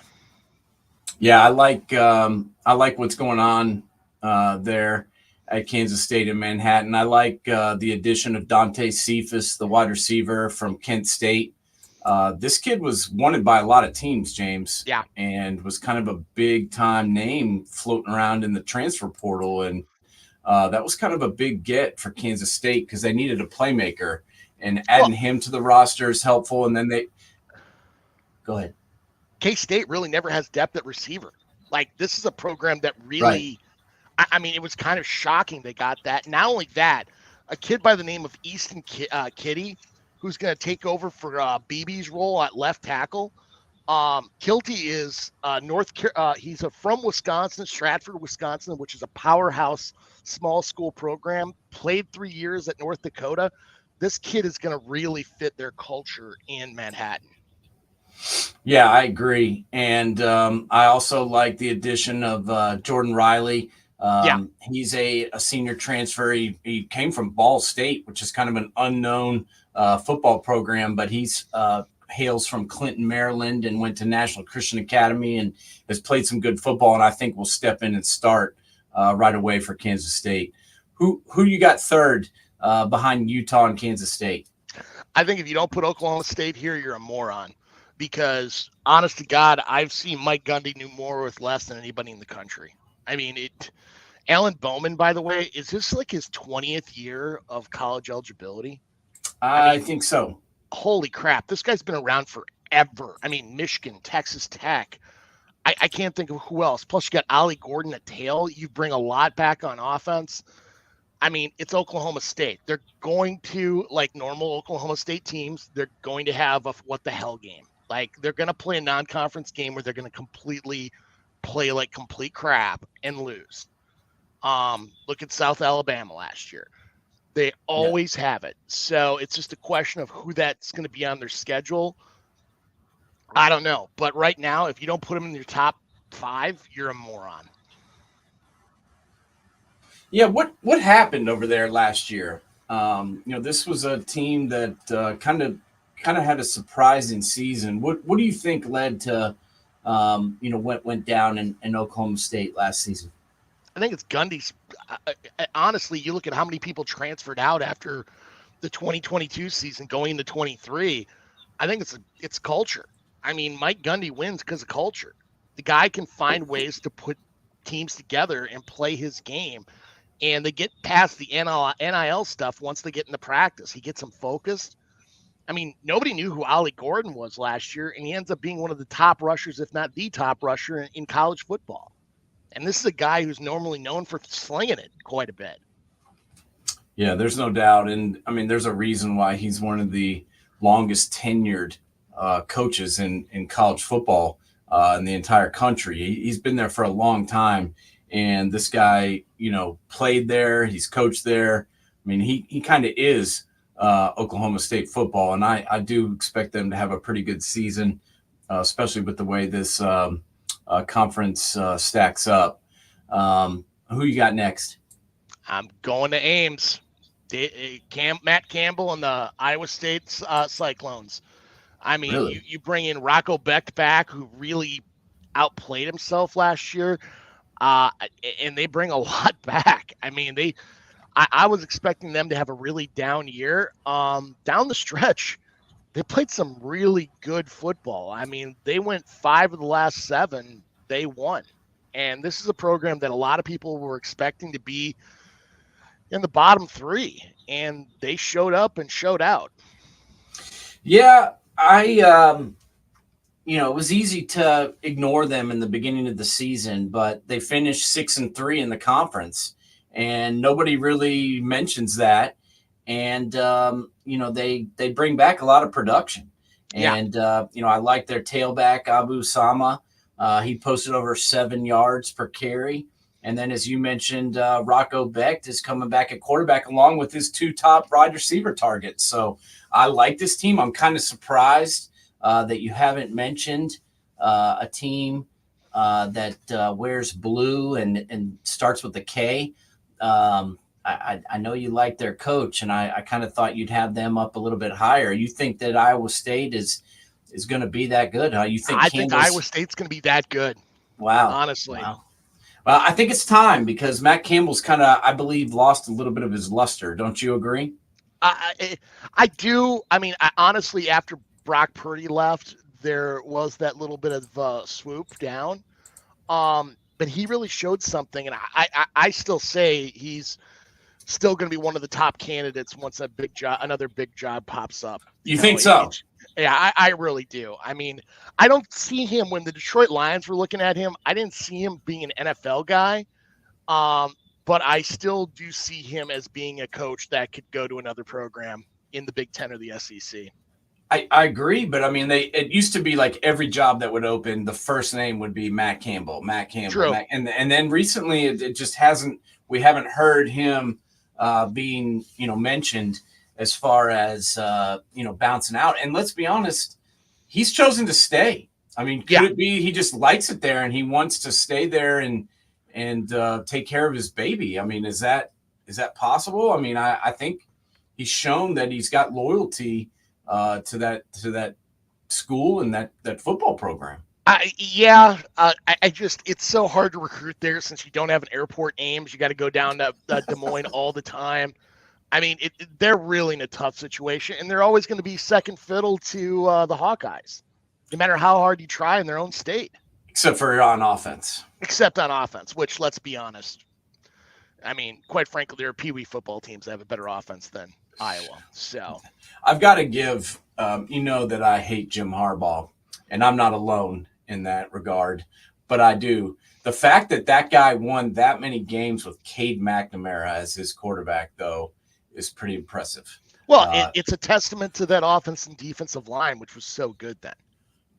Yeah, I like what's going on there at Kansas State and Manhattan. I like the addition of Dante Cephas, the wide receiver from Kent State. This kid was wanted by a lot of teams, James.
Yeah.
And was kind of a big time name floating around in the transfer portal. And that was kind of a big get for Kansas State because they needed a playmaker. And adding him to the roster is helpful. And then go ahead.
K-State really never has depth at receiver. Like, this is a program that really, right. I mean, it was kind of shocking they got that. Not only that, a kid by the name of Easton Kitty, who's going to take over for BB's role at left tackle. Kilty is he's from Wisconsin, Stratford, Wisconsin, which is a powerhouse small school program. Played 3 years at North Dakota. This kid is going to really fit their culture in Manhattan.
Yeah, I agree. And I also like the addition of Jordan Riley. He's a senior transfer. He came from Ball State, which is kind of an unknown football program, but he's hails from Clinton, Maryland, and went to National Christian Academy and has played some good football, and I think will step in and start right away for Kansas State. Who you got third behind Utah and Kansas State?
I think if you don't put Oklahoma State here, you're a moron. Because, honest to God, I've seen Mike Gundy do more with less than anybody in the country. I mean, Alan Bowman, by the way, is this like his 20th year of college eligibility?
I think so.
Holy crap. This guy's been around forever. I mean, Michigan, Texas Tech. I can't think of who else. Plus, you got Ollie Gordon at tail. You bring a lot back on offense. I mean, it's Oklahoma State. They're going to, like normal Oklahoma State teams, they're going to have a what the hell game. Like, they're going to play a non-conference game where they're going to completely play like complete crap and lose. Look at South Alabama last year. They always have it. So it's just a question of who that's going to be on their schedule. I don't know. But right now, if you don't put them in your top 5, you're a moron.
Yeah, what happened over there last year? This was a team that kind of had a surprising season. What do you think led to what went down in Oklahoma State last season?
I think it's Gundy's. Honestly, you look at how many people transferred out after the 2022 season going into 23. I think it's culture. I mean, Mike Gundy wins because of culture. The guy can find ways to put teams together and play his game, and they get past the NIL stuff once they get into practice. He gets them focused. I mean, nobody knew who Ollie Gordon was last year, and he ends up being one of the top rushers, if not the top rusher in college football. And this is a guy who's normally known for slinging it quite a bit.
Yeah, there's no doubt. And, I mean, there's a reason why he's one of the longest tenured coaches in college football in the entire country. He's been there for a long time. And this guy, played there. He's coached there. I mean, he kind of is Oklahoma State football. And I do expect them to have a pretty good season, especially with the way this conference stacks up. Who you got next?
I'm going to Ames. Matt Campbell and the Iowa State Cyclones. I mean, really? you bring in Rocco Becht back, who really outplayed himself last year, and they bring a lot back. I mean, I was expecting them to have a really down year. Down the stretch, they played some really good football. I mean, they went 5 of the last 7. They won. And this is a program that a lot of people were expecting to be in the bottom 3. And they showed up and showed out.
Yeah, it was easy to ignore them in the beginning of the season, but they finished 6-3 in the conference. And nobody really mentions that. And, they bring back a lot of production. And, I like their tailback, Abu Sama. He posted over 7 yards per carry. And then, as you mentioned, Rocco Becht is coming back at quarterback along with his 2 top wide receiver targets. So I like this team. I'm kind of surprised that you haven't mentioned a team
that wears blue and starts with a K. I know you like their coach, and I kind of thought you'd have them up a little bit higher. You think that Iowa State is going to be that good? You think
I think
Campbell's?
Iowa State's going to be that good.
Wow,
honestly.
Wow. Well, I think it's time because Matt Campbell's kind of, I believe, lost a little bit of his luster. Don't you agree?
I do. I mean, honestly, after Brock Purdy left, there was that little bit of swoop down. But he really showed something, and I still say he's still going to be one of the top candidates once another big job pops up.
You think so?
Yeah, I really do. I mean, I don't see him when the Detroit Lions were looking at him. I didn't see him being an NFL guy. But I still do see him as being a coach that could go to another program in the Big Ten or the SEC.
I agree, but I mean, it used to be like every job that would open, the first name would be Matt Campbell.
True.
And then recently it just hasn't. We haven't heard him being mentioned as far as bouncing out. And let's be honest, he's chosen to stay. I mean, could it be he just likes it there and he wants to stay there and take care of his baby? I mean, is that possible? I mean, I think he's shown that he's got loyalty to that school and that football program.
I just, it's so hard to recruit there since you don't have an airport Ames. You got to go down to Des Moines all the time. I mean, they're really in a tough situation, and they're always going to be second fiddle to the Hawkeyes, no matter how hard you try in their own state.
Except for on offense.
Except on offense, which, let's be honest, I mean, quite frankly, there are Pee-wee football teams that have a better offense than Iowa. So
I've got to give, that I hate Jim Harbaugh, and I'm not alone in that regard, but I do. The fact that guy won that many games with Cade McNamara as his quarterback, though, is pretty impressive.
Well, it's a testament to that offense and defensive line, which was so good then.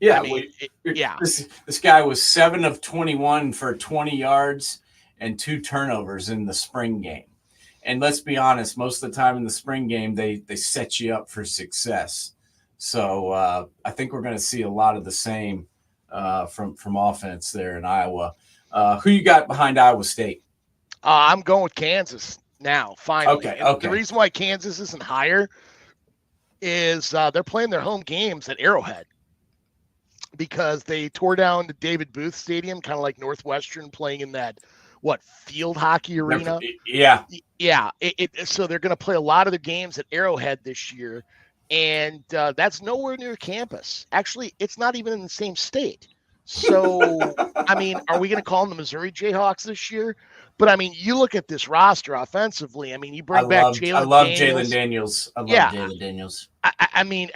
Yeah,
I mean,
This guy was 7 of 21 for 20 yards and 2 turnovers in the spring game. And let's be honest, most of the time in the spring game, they set you up for success. So I think we're going to see a lot of the same from offense there in Iowa. Who you got behind Iowa State?
I'm going with Kansas now, finally.
Okay.
The reason why Kansas isn't higher is they're playing their home games at Arrowhead because they tore down the David Booth Stadium, kind of like Northwestern playing in that, field hockey arena?
Yeah.
Yeah. So they're going to play a lot of their games at Arrowhead this year, and that's nowhere near campus. Actually, it's not even in the same state. So, I mean, are we going to call them the Missouri Jayhawks this year? But, I mean, you look at this roster offensively. I mean, you bring back Jalen Daniels.
I love Jalen Daniels. Jalen Daniels.
I mean,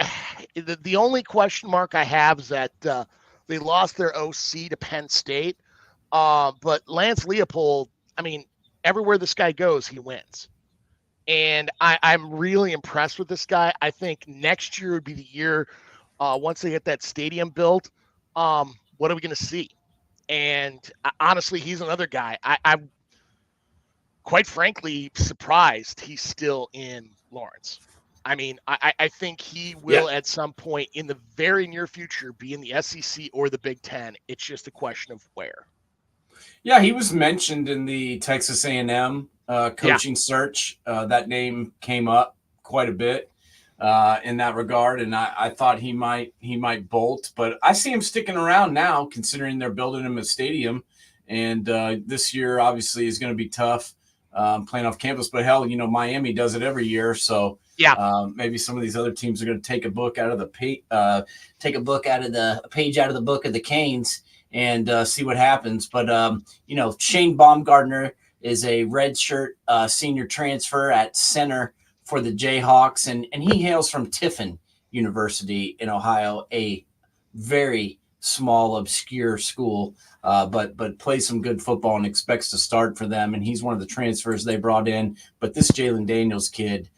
the only question mark I have is that they lost their OC to Penn State. But Lance Leopold, I mean, everywhere this guy goes, he wins. And I'm really impressed with this guy. I think next year would be the year once they get that stadium built. What are we going to see? And honestly, he's another guy. I'm quite frankly surprised he's still in Lawrence. I mean, I think he will at some point in the very near future be in the SEC or the Big Ten. It's just a question of where.
Yeah, he was mentioned in the Texas A&M coaching search. That name came up quite a bit in that regard, and I thought he might bolt, but I see him sticking around now, considering they're building him a stadium, and this year obviously is going to be tough playing off campus. But hell, Miami does it every year, so maybe some of these other teams are going to take a book out of the page out of the book of the Canes and see what happens. But Shane Baumgartner is a redshirt senior transfer at center for the Jayhawks, and he hails from Tiffin University in Ohio, a very small, obscure school, but plays some good football and expects to start for them. And he's one of the transfers they brought in. But this Jalen Daniels kid,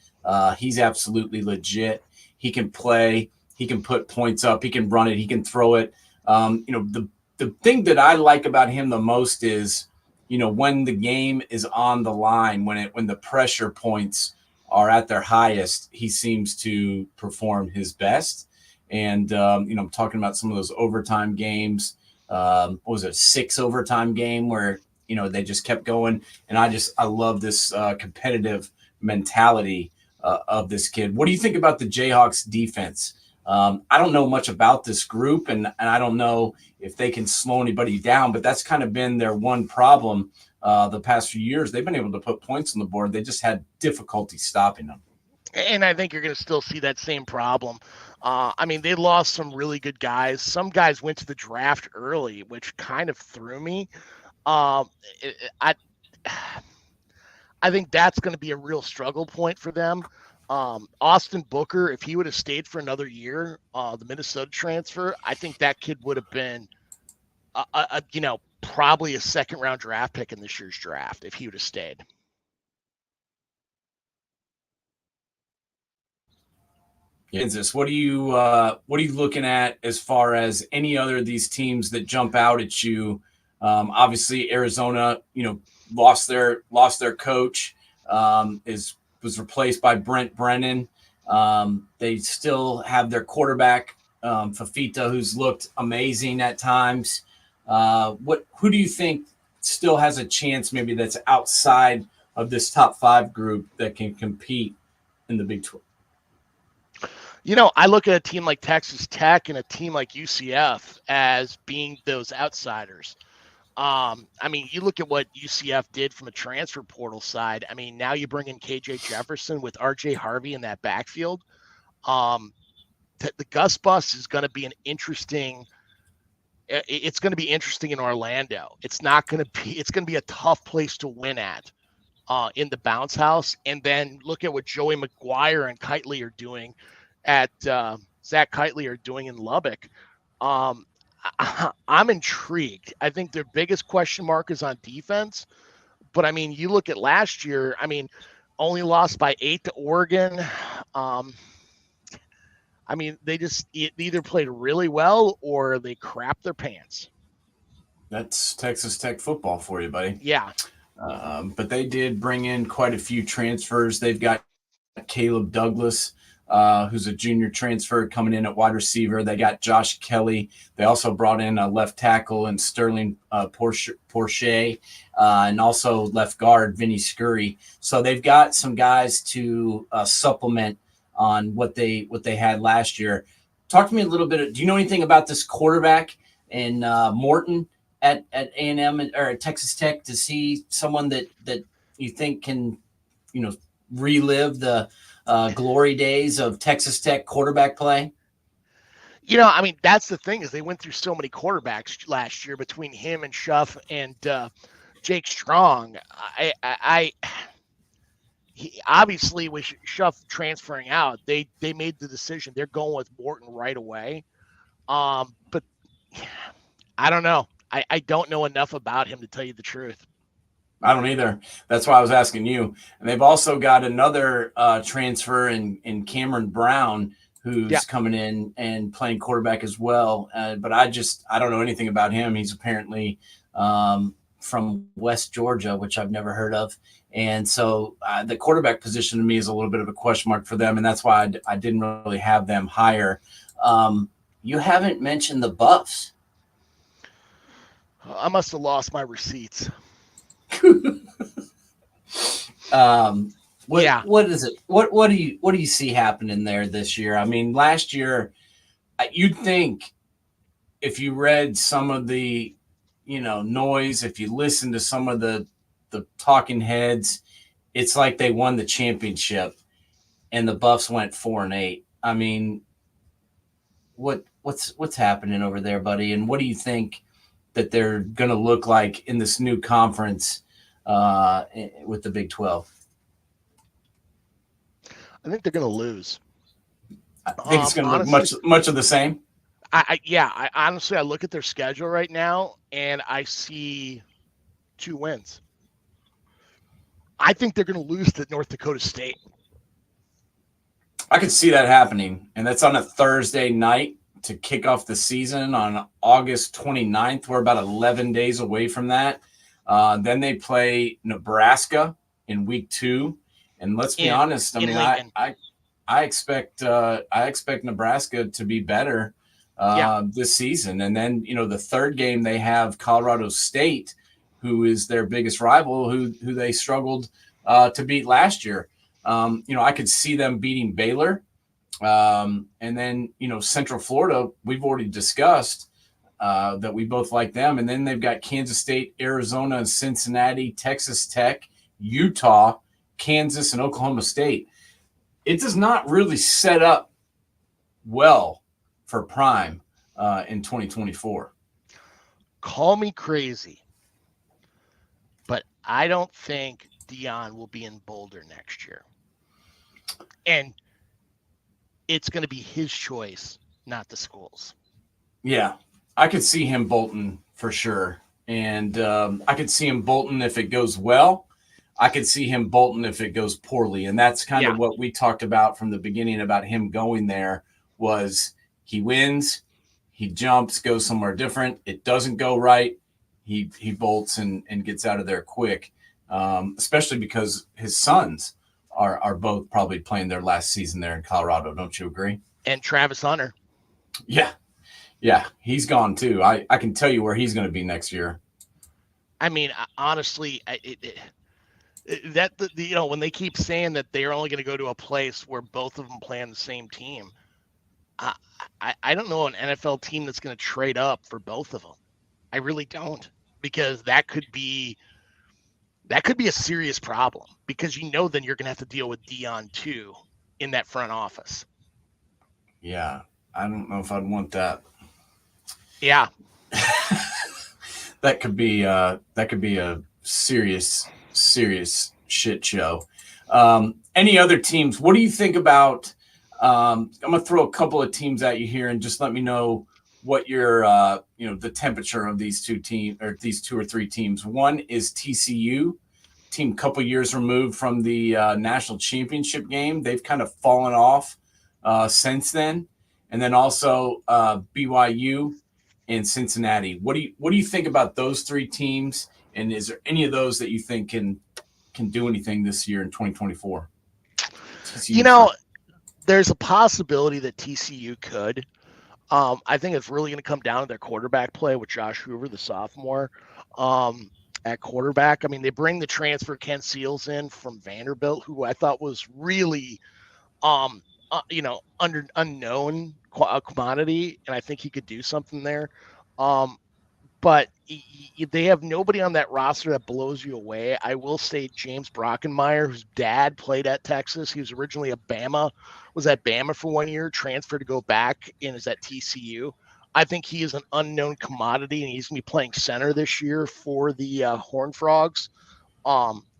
he's absolutely legit. He can play. He can put points up. He can run it. He can throw it. The thing that I like about him the most is, when the game is on the line, when the pressure points are at their highest, he seems to perform his best. And, I'm talking about some of those overtime games
what was it, 6 overtime game where, they just kept going. And I love this competitive mentality of this kid. What do you think about the Jayhawks defense? I don't know much about this group, and I don't know if they can slow anybody down, but that's kind of been their one problem the past few years. They've been able to put points on the board. They just had difficulty stopping them.
And I think you're going to still see that same problem. They lost some really good guys. Some guys went to the draft early, which kind of threw me. I think that's going to be a real struggle point for them. Austin Booker, if he would have stayed for another year, the Minnesota transfer, I think that kid would have been, probably a second-round draft pick in this year's draft if he would have stayed.
Kansas, what are you looking at as far as any other of these teams that jump out at you? Obviously, Arizona, lost their coach, was replaced by Brent Brennan. They still have their quarterback, Fafita, who's looked amazing at times. Who do you think still has a chance, maybe that's outside of this top 5 group, that can compete in the Big 12?
I look at a team like Texas Tech and a team like UCF as being those outsiders. You look at what UCF did from a transfer portal side. Now you bring in KJ Jefferson with RJ Harvey in that backfield. The Gus bus is going to be it's going to be interesting in Orlando. It's going to be a tough place to win at in the bounce house. And then look at what Joey McGuire and Kitely are doing Zach Kitely are doing in Lubbock. I'm intrigued. I think their biggest question mark is on defense. But, you look at last year, only lost by 8 to Oregon. They either played really well or they crapped their pants.
That's Texas Tech football for you, buddy.
Yeah.
But they did bring in quite a few transfers. They've got Caleb Douglas, who's a junior transfer coming in at wide receiver. They got Josh Kelly. They also brought in a left tackle and Sterling Porsche, and also left guard Vinny Scurry. So they've got some guys to supplement on what they had last year. Talk to me a little bit. Do you know anything about this quarterback and Morton at A&M or at Texas Tech, to see someone that you think can, relive the glory days of Texas Tech quarterback play?
That's the thing, is they went through so many quarterbacks last year between him and Schuff and Jake Strong. He obviously, with Schuff transferring out, they made the decision. They're going with Morton right away. But I don't know. I don't know enough about him to tell you the truth.
I don't either. That's why I was asking you. And they've also got another transfer in Cameron Brown, who's coming in and playing quarterback as well. But I don't know anything about him. He's apparently from West Georgia, which I've never heard of. And so the quarterback position to me is a little bit of a question mark for them. And that's why I didn't really have them higher. You haven't mentioned the Buffs.
I must have lost my receipts.
What is it? What do you see happening there this year? Last year, you'd think if you read some of the, noise, if you listen to some of the talking heads, it's like they won the championship and the Buffs went 4-8. What's happening over there, buddy? And what do you think that they're going to look like in this new conference with the Big 12?
I think they're going to lose.
I think it's going to look much of the same.
I honestly, I look at their schedule right now and I see 2 wins. I think they're going to lose to North Dakota State.
I could see that happening, and that's on a Thursday night to kick off the season on August 29th. We're about 11 days away from that. Then they play Nebraska in week 2. And let's be honest, I expect Nebraska to be better this season. And then, the third game they have Colorado State, who is their biggest rival, who they struggled to beat last year. I could see them beating Baylor. And then, Central Florida, we've already discussed that we both like them. And then they've got Kansas State, Arizona, and Cincinnati, Texas Tech, Utah, Kansas, and Oklahoma State. It does not really set up well for Prime in 2024.
Call me crazy, but I don't think Deion will be in Boulder next year. And it's going to be his choice, not the school's.
Yeah, I could see him bolting for sure. And I could see him bolting if it goes well. I could see him bolting if it goes poorly. And that's kind of what we talked about from the beginning about him going there was he wins, he jumps, goes somewhere different. It doesn't go right. He bolts and gets out of there quick, especially because his sons are both probably playing their last season there in Colorado. Don't you agree?
And Travis Hunter.
Yeah. Yeah, he's gone too. I can tell you where he's going to be next year.
I mean, honestly, when they keep saying that they're only going to go to a place where both of them play on the same team, I don't know an NFL team that's going to trade up for both of them. I really don't, because that could be a serious problem, because then you're going to have to deal with Deion too in that front office.
Yeah, I don't know if I'd want that.
Yeah.
That could be a serious shit show. Any other teams? What do you think about? I'm gonna throw a couple of teams at you here, and just let me know what your the temperature of these two teams, or these two or three teams. One is TCU, team couple years removed from the national championship game. They've kind of fallen off since then, and then also BYU and Cincinnati. What do you think about those three teams? And is there any of those that you think can do anything this year in 2024?
There's a possibility that TCU could. I think it's really going to come down to their quarterback play with Josh Hoover, the sophomore, at quarterback. I mean, they bring the transfer Ken Seals in from Vanderbilt, who I thought was really, unknown commodity, and I think he could do something there. But they have nobody on that roster that blows you away. I will say James Brockenmeyer, whose dad played at Texas. He was originally was at Bama for 1 year, transferred to go back, and is at TCU. I think he is an unknown commodity, and he's going to be playing center this year for the Horned Frogs.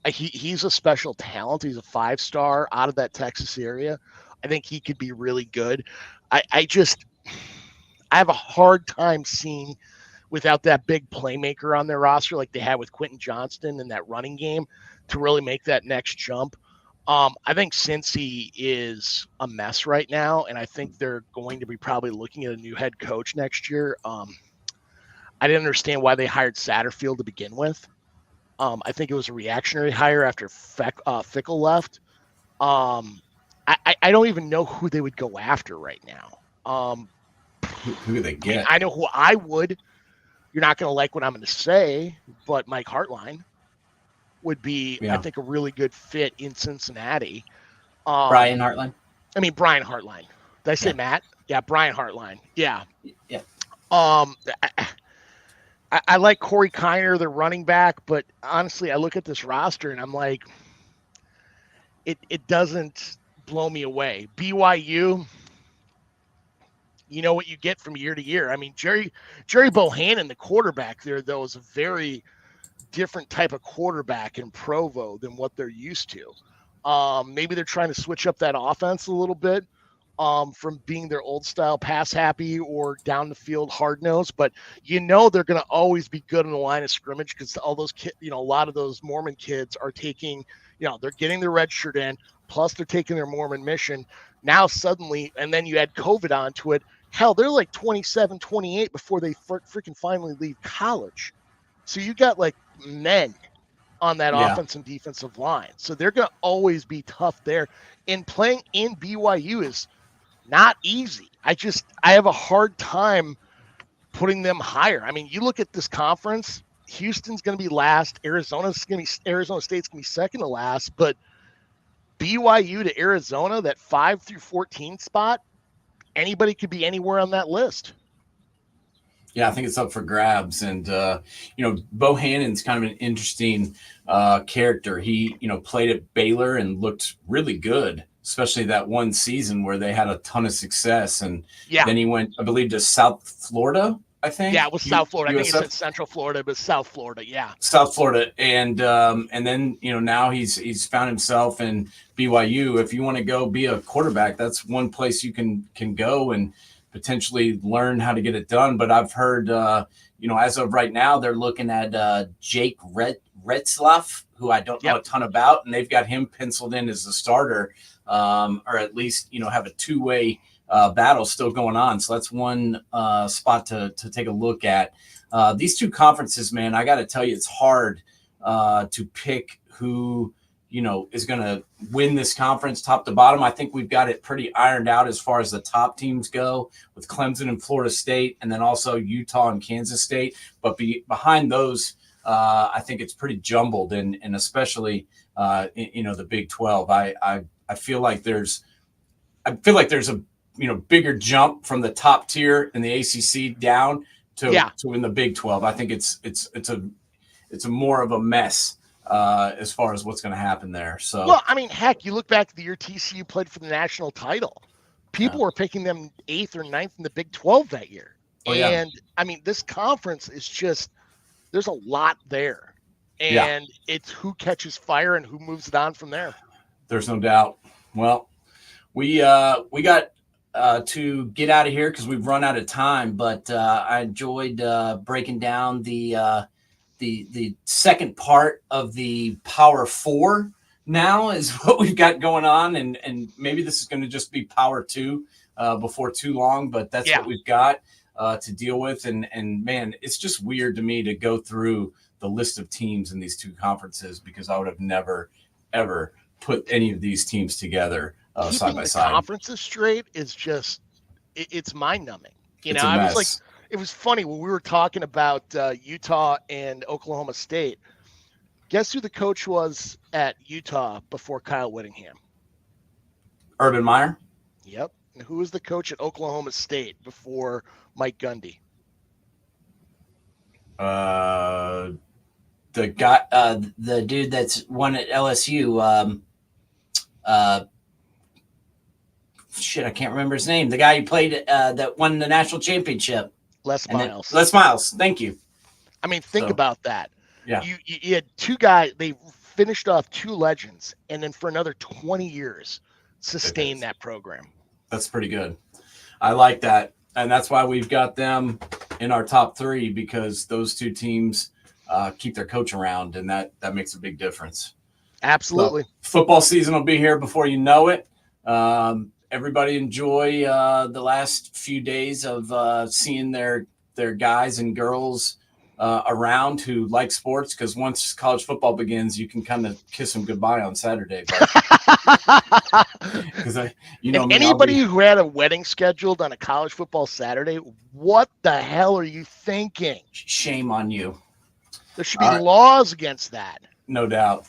He's a special talent. He's a 5-star out of that Texas area. I think he could be really good. I have a hard time seeing, without that big playmaker on their roster like they had with Quentin Johnston in that running game, to really make that next jump. I think Cincy is a mess right now, and I think they're going to be probably looking at a new head coach next year. I didn't understand why they hired Satterfield to begin with. I think it was a reactionary hire after Fickle left. I don't even know who they would go after right now.
Who do they get?
I know who I would. You're not going to like what I'm going to say, but Mike Hartline would be, I think, a really good fit in Cincinnati.
Brian Hartline?
I mean, Brian Hartline. Did I say Matt? Yeah, Brian Hartline. Yeah.
Yeah.
I like Corey Kiner, the running back, but honestly, I look at this roster and I'm like, it doesn't blow me away. BYU, you know what you get from year to year. I mean, Jerry Bohannon, the quarterback there, though, is a very different type of quarterback in Provo than what they're used to. Maybe they're trying to switch up that offense a little bit from being their old style pass happy or down the field hard nosed, but they're going to always be good in the line of scrimmage, because all those kids, a lot of those Mormon kids are taking, they're getting their red shirt in, plus they're taking their Mormon mission now suddenly, and then you add COVID onto it. Hell, they're like 27, 28 before they freaking finally leave college. So you got like men on that offense and defensive line. So they're going to always be tough there. And playing in BYU is Not easy. I have a hard time putting them higher. I mean, you look at this conference, Houston's going to be last, Arizona State's going to be second to last, but BYU to Arizona, that 5 through 14 spot, anybody could be anywhere on that list.
Yeah, I think it's up for grabs. And, Bohannon's kind of an interesting character. He, played at Baylor and looked really good, especially that one season where they had a ton of success. And then he went, I believe, to South Florida, I think.
Yeah, it was South Florida. I think
USF?
he said Central Florida, but South Florida, yeah.
South Florida. And then, now he's found himself in BYU. If you want to go be a quarterback, that's one place you can go and potentially learn how to get it done. But I've heard, as of right now, they're looking at Jake Retzlaff, who I don't know a ton about, and they've got him penciled in as the starter, or at least, have a two-way battle still going on. So that's one spot to take a look at. These two conferences, man, I got to tell you, it's hard to pick who, is going to win this conference top to bottom. I think we've got it pretty ironed out as far as the top teams go with Clemson and Florida State, and then also Utah and Kansas State. But behind those, I think it's pretty jumbled, and especially, the Big 12. I feel like there's a bigger jump from the top tier in the ACC down to in the Big 12. I think it's a more of a mess as far as what's going to happen there. So,
well, I mean, heck, you look back to the year TCU played for the national title. People were picking them 8th or 9th in the Big 12 that year. And I mean, this conference is just, there's a lot there, and it's who catches fire and who moves it on from there.
There's no doubt. Well, we got to get out of here because we've run out of time, but I enjoyed breaking down the second part of the Power Four. Now is what we've got going on, and maybe this is going to just be Power Two before too long, but that's what we've got to deal with. And man, it's just weird to me to go through the list of teams in these two conferences, because I would have never ever put any of these teams together side by side.
Conferences straight is just it's mind numbing. I was like, it was funny when we were talking about Utah and Oklahoma State. Guess who the coach was at Utah before Kyle Whittingham?
Urban Meyer.
Yep. And who was the coach at Oklahoma State before Mike Gundy?
The guy, the dude that's won at LSU. I can't remember his name. The guy who played that won the national championship.
Les Miles.
Les Miles. Thank you.
I mean, think about that.
Yeah.
You had two guys. They finished off two legends, and then for another 20 years, sustained that program.
That's pretty good. I like that. And that's why we've got them in our top three, because those two teams keep their coach around, and that makes a big difference.
Absolutely.
So, football season will be here before you know it. Everybody enjoy the last few days of seeing their guys and girls around who like sports, because once college football begins, you can kind of kiss them goodbye on Saturday. Because
anybody who had a wedding scheduled on a college football Saturday, what the hell are you thinking?
Shame on you.
There should be laws against that.
No doubt.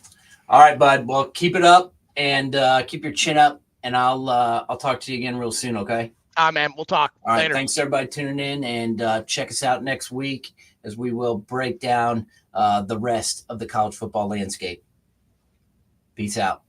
All right, bud. Well, keep it up and keep your chin up, and I'll talk to you again real soon. Okay.
Man, we'll talk
later.
Right,
thanks everybody tuning in, and check us out next week as we will break down the rest of the college football landscape. Peace out.